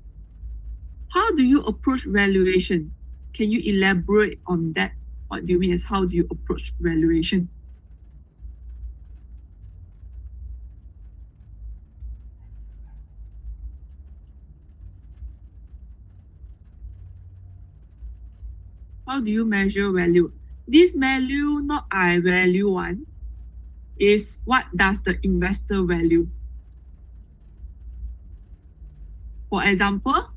How do you approach valuation? Can you elaborate on that? What do you mean as how do you approach valuation? How do you measure value? This value, not I value one, is what does the investor value? For example,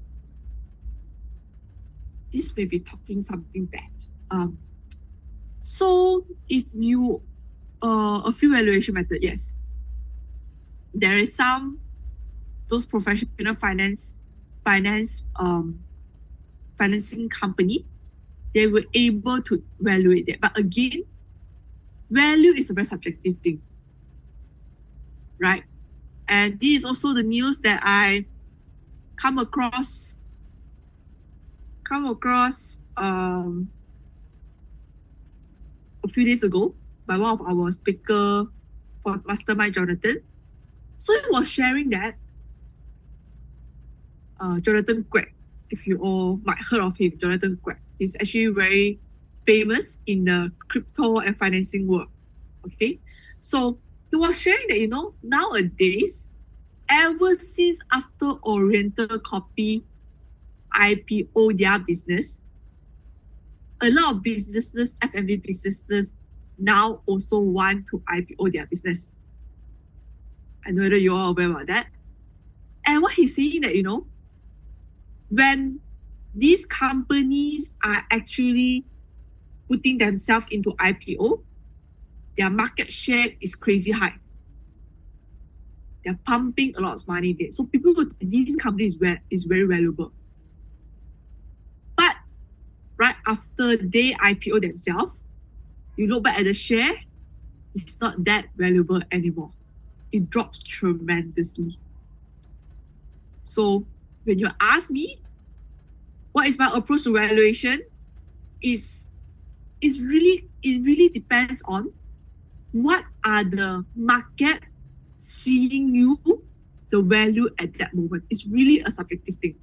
this may be talking something bad. So if you, a few valuation method, yes. There is some, those professional financing company, they were able to evaluate that. But again, value is a very subjective thing, right? And this is also the news that I come across a few days ago by one of our speaker for Mastermind, Jonathan. So he was sharing that Jonathan Quek, if you all might heard of him, Jonathan Quek, he's actually very famous in the crypto and financing world. Okay, so he was sharing that nowadays, ever since after Oriental Copy IPO their business, a lot of businesses, F&B businesses, now also want to IPO their business. I know whether you are aware about that. And what he's saying that, when these companies are actually putting themselves into IPO, their market share is crazy high. They're pumping a lot of money there. So people go to these companies where is very valuable. But right after they IPO themselves, you look back at the share, it's not that valuable anymore. It drops tremendously. So when you ask me, what is my approach to valuation? It really depends on what are the market seeing you the value at that moment. It's really a subjective thing.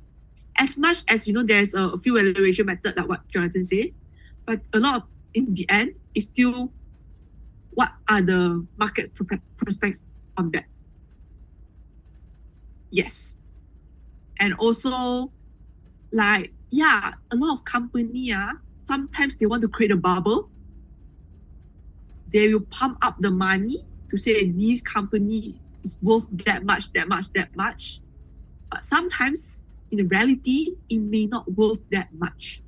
As much as there's a few valuation method like what Jonathan said, but a lot of, in the end, is still what are the market prospects on that. Yes. And also, a lot of company, sometimes they want to create a bubble. They will pump up the money to say this company is worth that much. But sometimes, in reality, it may not worth that much.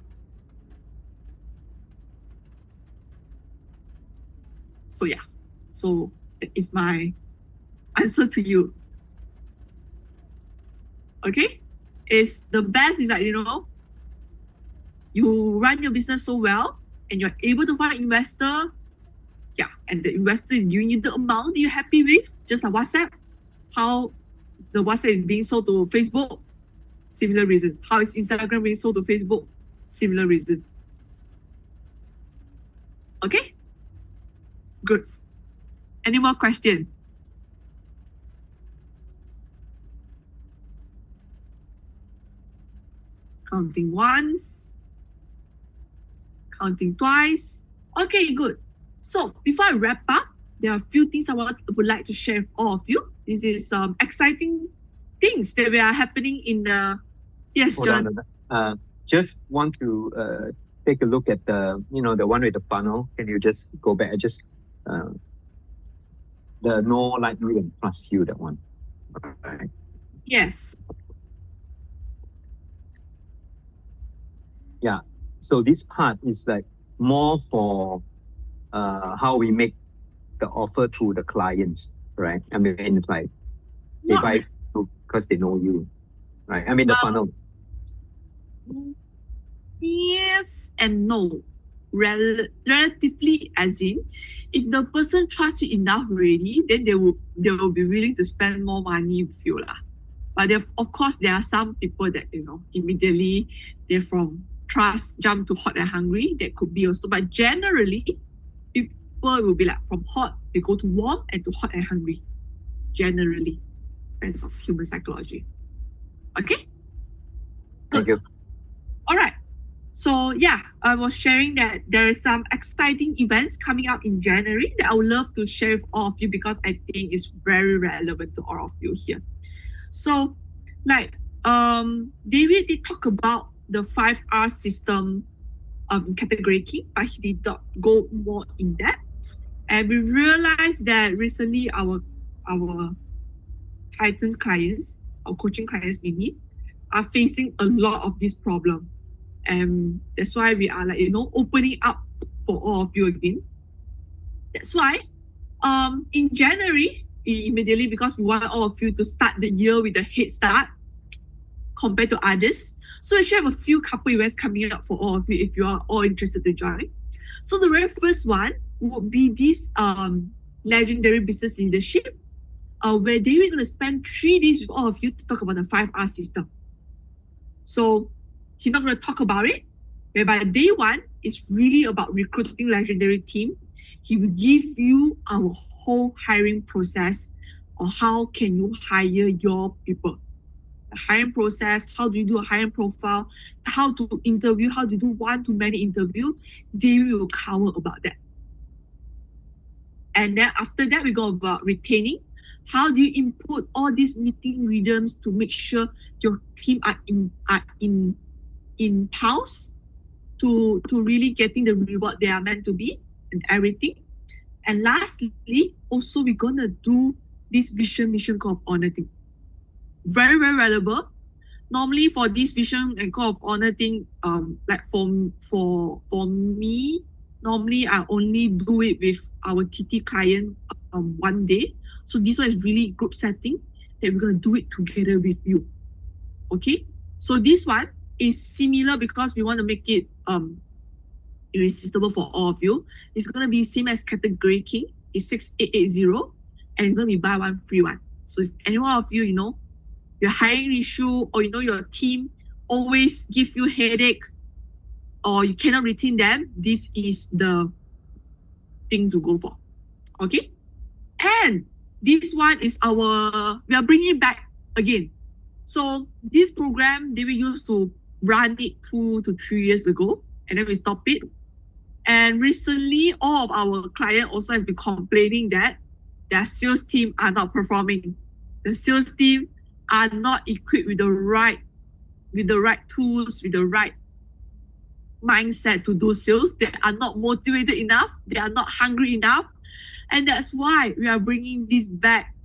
So yeah, so that is my answer to you. Okay, the best is that you run your business so well and you're able to find an investor. Yeah, and the investor is giving you the amount that you're happy with, just like WhatsApp. How the WhatsApp is being sold to Facebook, similar reason. How is Instagram being sold to Facebook, similar reason. Okay, good. Any more questions? Counting once, counting twice. Okay, good. So before I wrap up, there are a few things I would like to share with all of you. This is exciting things that are happening in the. Yes, Hold John. on. Just want to take a look at the one with the funnel. Can you just go back? The know, like you, and trust you, that one. Right. Yes. Yeah. So this part is like more for how we make the offer to the clients, right? I mean, it's like they Not buy really. because they know you, right? I mean, the funnel. Yes and no. Relatively, as in, if the person trusts you enough already, then they will be willing to spend more money with you lah. But of course, there are some people that immediately they're from trust jump to hot and hungry. That could be also, but generally, people will be like from hot they go to warm and to hot and hungry. Generally, depends of human psychology. Okay. Thank you. All right. So yeah, I was sharing that there are some exciting events coming up in January that I would love to share with all of you because I think it's very relevant to all of you here. So like David did talk about the 5R system categorizing, but he did not go more in depth. And we realized that recently our Titans clients, our coaching clients mainly, are facing a lot of this problem. And that's why we are opening up for all of you again. That's why in January, we immediately, because we want all of you to start the year with a head start compared to others. So we actually have a few couple events coming up for all of you if you are all interested to join. So the very first one would be this legendary business leadership, where David is going to spend 3 days with all of you to talk about the 5R system. So he's not going to talk about it, whereby day one is really about recruiting legendary team. He will give you our whole hiring process on how can you hire your people. The hiring process, how do you do a hiring profile, how to interview, how to do one-to-many interview, they will cover about that. And then after that, we go about retaining. How do you input all these meeting rhythms to make sure your team are in pulse to really getting the reward they are meant to be and everything. And lastly, also we're gonna do this vision mission call of honor thing. Very, very relevant. Normally for this vision and call of honor thing, like for me, normally I only do it with our TT client one day. So this one is really group setting that we're gonna do it together with you. Okay, so this one is similar because we want to make it irresistible for all of you. It's gonna be same as categorizing. It's 6880, and it's gonna be buy one free one. So if any one of you, your hiring issue or your team always give you headache or you cannot retain them, this is the thing to go for. Okay, and this one is we are bringing it back again. So this program, they used to run it 2 to 3 years ago, and then we stopped it. And recently, all of our clients also has been complaining that their sales team are not performing. The sales team are not equipped with the right tools, with the right mindset to do sales. They are not motivated enough. They are not hungry enough. And that's why we are bringing this back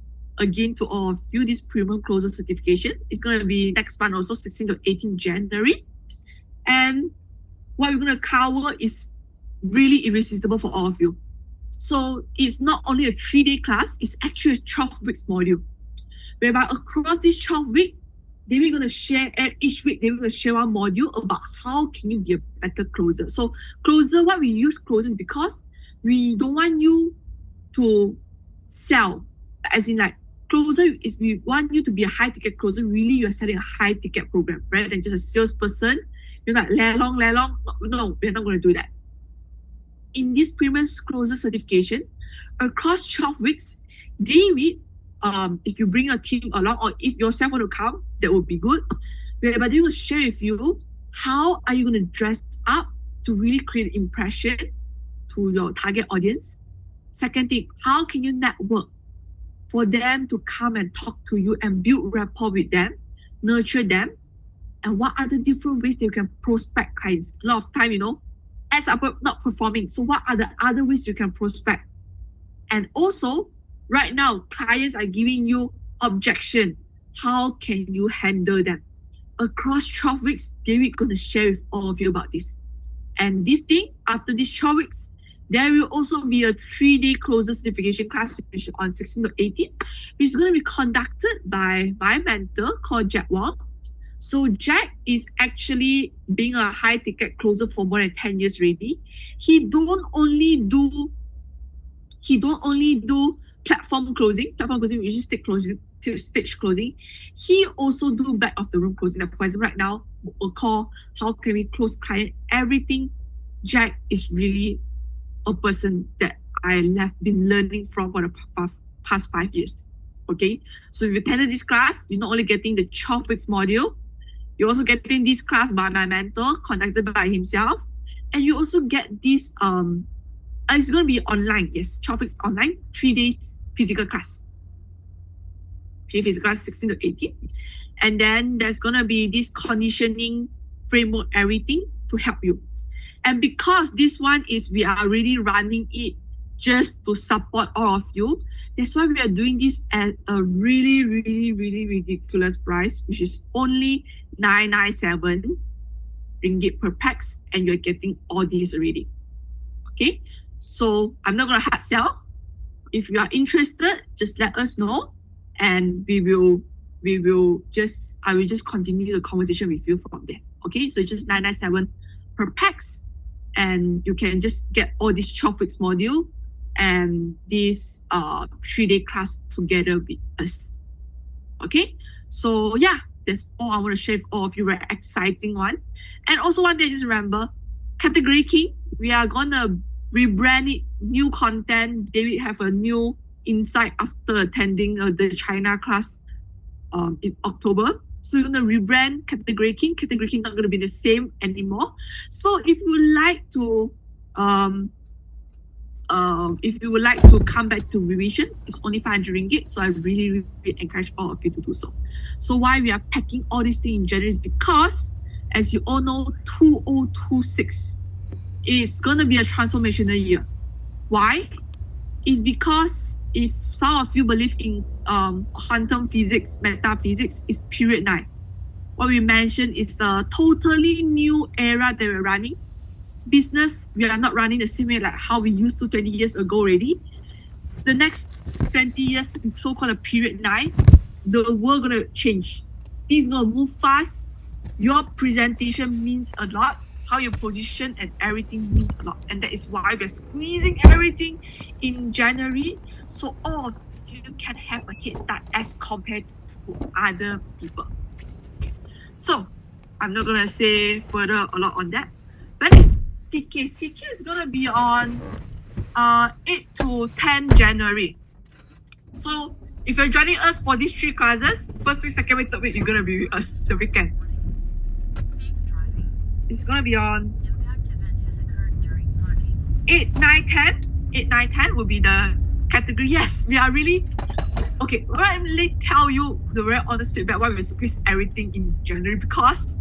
again to all of you, this premium closer certification. It's going to be next month also, 16 to 18 January. And what we're going to cover is really irresistible for all of you. So it's not only a 3-day class, it's actually a 12 weeks module. Whereby across this 12 weeks, then we're going to share, each week, then we're going to share one module about how can you be a better closer. So closer, why we use closer is because we don't want you to sell. As in like, closer is we want you to be a high ticket closer. Really, you're selling a high ticket program rather than just a salesperson. You're like, long. No, we're not going to do that. In this premium closer certification, across 12 weeks, David, if you bring a team along or if yourself want to come, that would be good. But they're going to share with you how are you going to dress up to really create an impression to your target audience. Second thing, how can you network? for them to come and talk to you and build rapport with them, nurture them, and what are the different ways they can prospect clients. A lot of time, ads are not performing. So what are the other ways you can prospect? And also, right now, clients are giving you objection. How can you handle them? Across 12 weeks, David going to share with all of you about this. And this thing, after these 12 weeks, there will also be a 3-day closer certification class which is on 16 to 18, which is going to be conducted by my mentor called Jack Wong. So Jack is actually being a high ticket closer for more than 10 years already. He don't only do platform closing, which is stage closing. He also do back of the room closing. For example, right now, we'll call how can we close client, everything. Jack is really a person that I have been learning from for the past 5 years. Okay, so if you attended this class, you're not only getting the 12 weeks module, you're also getting this class by my mentor, conducted by himself, and you also get this. It's going to be online. Yes, 12 weeks online, 3 days physical class. 3 physical class, 16 to 18, and then there's going to be this conditioning framework, everything to help you. And because this one is we are really running it just to support all of you, that's why we are doing this at a really, really, really ridiculous price, which is only 997 ringgit per pax, and you're getting all these already. Okay, so I'm not going to hard sell. If you are interested, just let us know, and I will just continue the conversation with you from there. Okay, so it's just 997 per pax, and you can just get all this 12 weeks module and this 3-day class together with us. Okay, so yeah, that's all I want to share with all of you. Very exciting one. And also one thing, just remember, Category King, we are gonna rebrand it, new content. David have a new insight after attending the China class in October. So we're gonna rebrand Category King. Category King not gonna be the same anymore. So if you would like to come back to revision, it's only 500 ringgit. So I really, really encourage all of you to do so. So why we are packing all these things in January is because, as you all know, 2026 is gonna be a transformational year. Why? It's because if some of you believe in quantum physics, metaphysics, is period 9. What we mentioned is the totally new era that we're running. Business, we are not running the same way like how we used to 20 years ago already. The next 20 years, so-called a period 9, the world gonna change. Things gonna move fast. Your presentation means a lot. How you position and everything means a lot. And that is why we're squeezing everything in January, so all of you can have a head start as compared to other people. So I'm not gonna say further a lot on that. But it's CK. CK is gonna be on 8 to 10 January. So if you're joining us for these 3 classes, first week, second week, third week, you're gonna be with us the weekend. It's gonna be on 8, 9, 10. 8, 9, 10 will be the category. Yes, we are really okay. Let me tell you the very honest feedback why we squeeze everything in January, because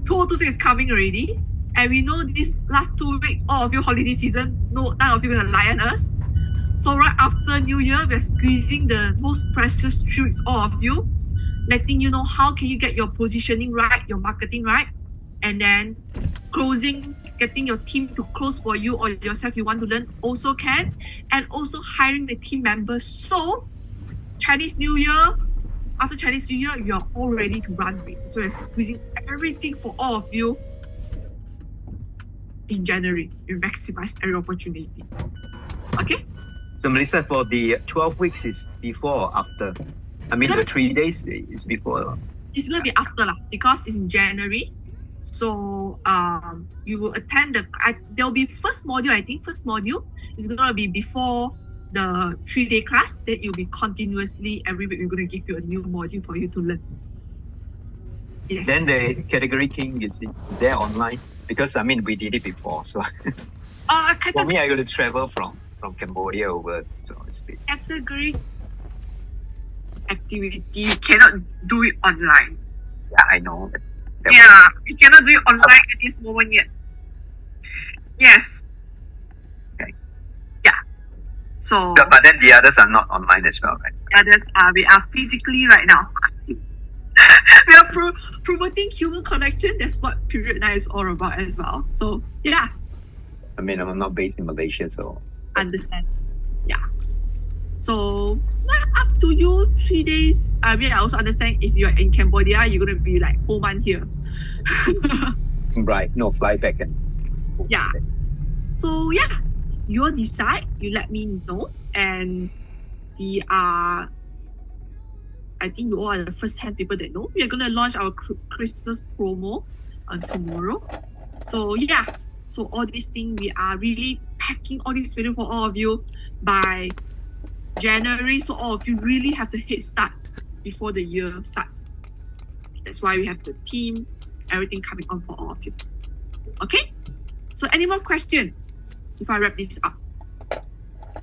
2026 is coming already, and we know this last 2 weeks, all of you holiday season, none of you gonna lion us. So right after New Year, we're squeezing the most precious 3 weeks, all of you, letting you know how can you get your positioning right, your marketing right, and then closing, getting your team to close for you or yourself you want to learn also can, and also hiring the team members. So Chinese New Year, after Chinese New Year, you're all ready to run with. So we're squeezing everything for all of you in January. We maximize every opportunity. Okay? So Melissa, for the 12 weeks is before or after? I mean, the 3 days is before. It's going to be after lah, because it's in January. So you will attend there'll be first module. I think first module is going to be before the 3-day class. Then it will be continuously every week. We're going to give you a new module for you to learn. Yes. Then the Category King is there online, because I mean we did it before. So for me, I got to travel from Cambodia over, so to speak. Category activity, you cannot do it online. Yeah, I know. Yeah, you cannot do it online at this moment yet. Yes. Okay. Yeah. So But then the others are not online as well, right? others are we are physically right now. We are promoting human connection. That's what Period 9 is all about as well. So yeah, I mean, I'm not based in Malaysia, so understand. Yeah. So up to you. 3 days. I mean, I also understand if you're in Cambodia, you're gonna be like whole month here. right. No, fly back and Yeah. So yeah, you all decide. You let me know, and we are. I think you all are the first-hand people that know. We are gonna launch our Christmas promo tomorrow. So yeah, so all these things we are really packing all this video for all of you by January. So all of you really have the head start before the year starts. That's why we have the team, everything coming on for all of you. Okay. So any more questions if I wrap this up?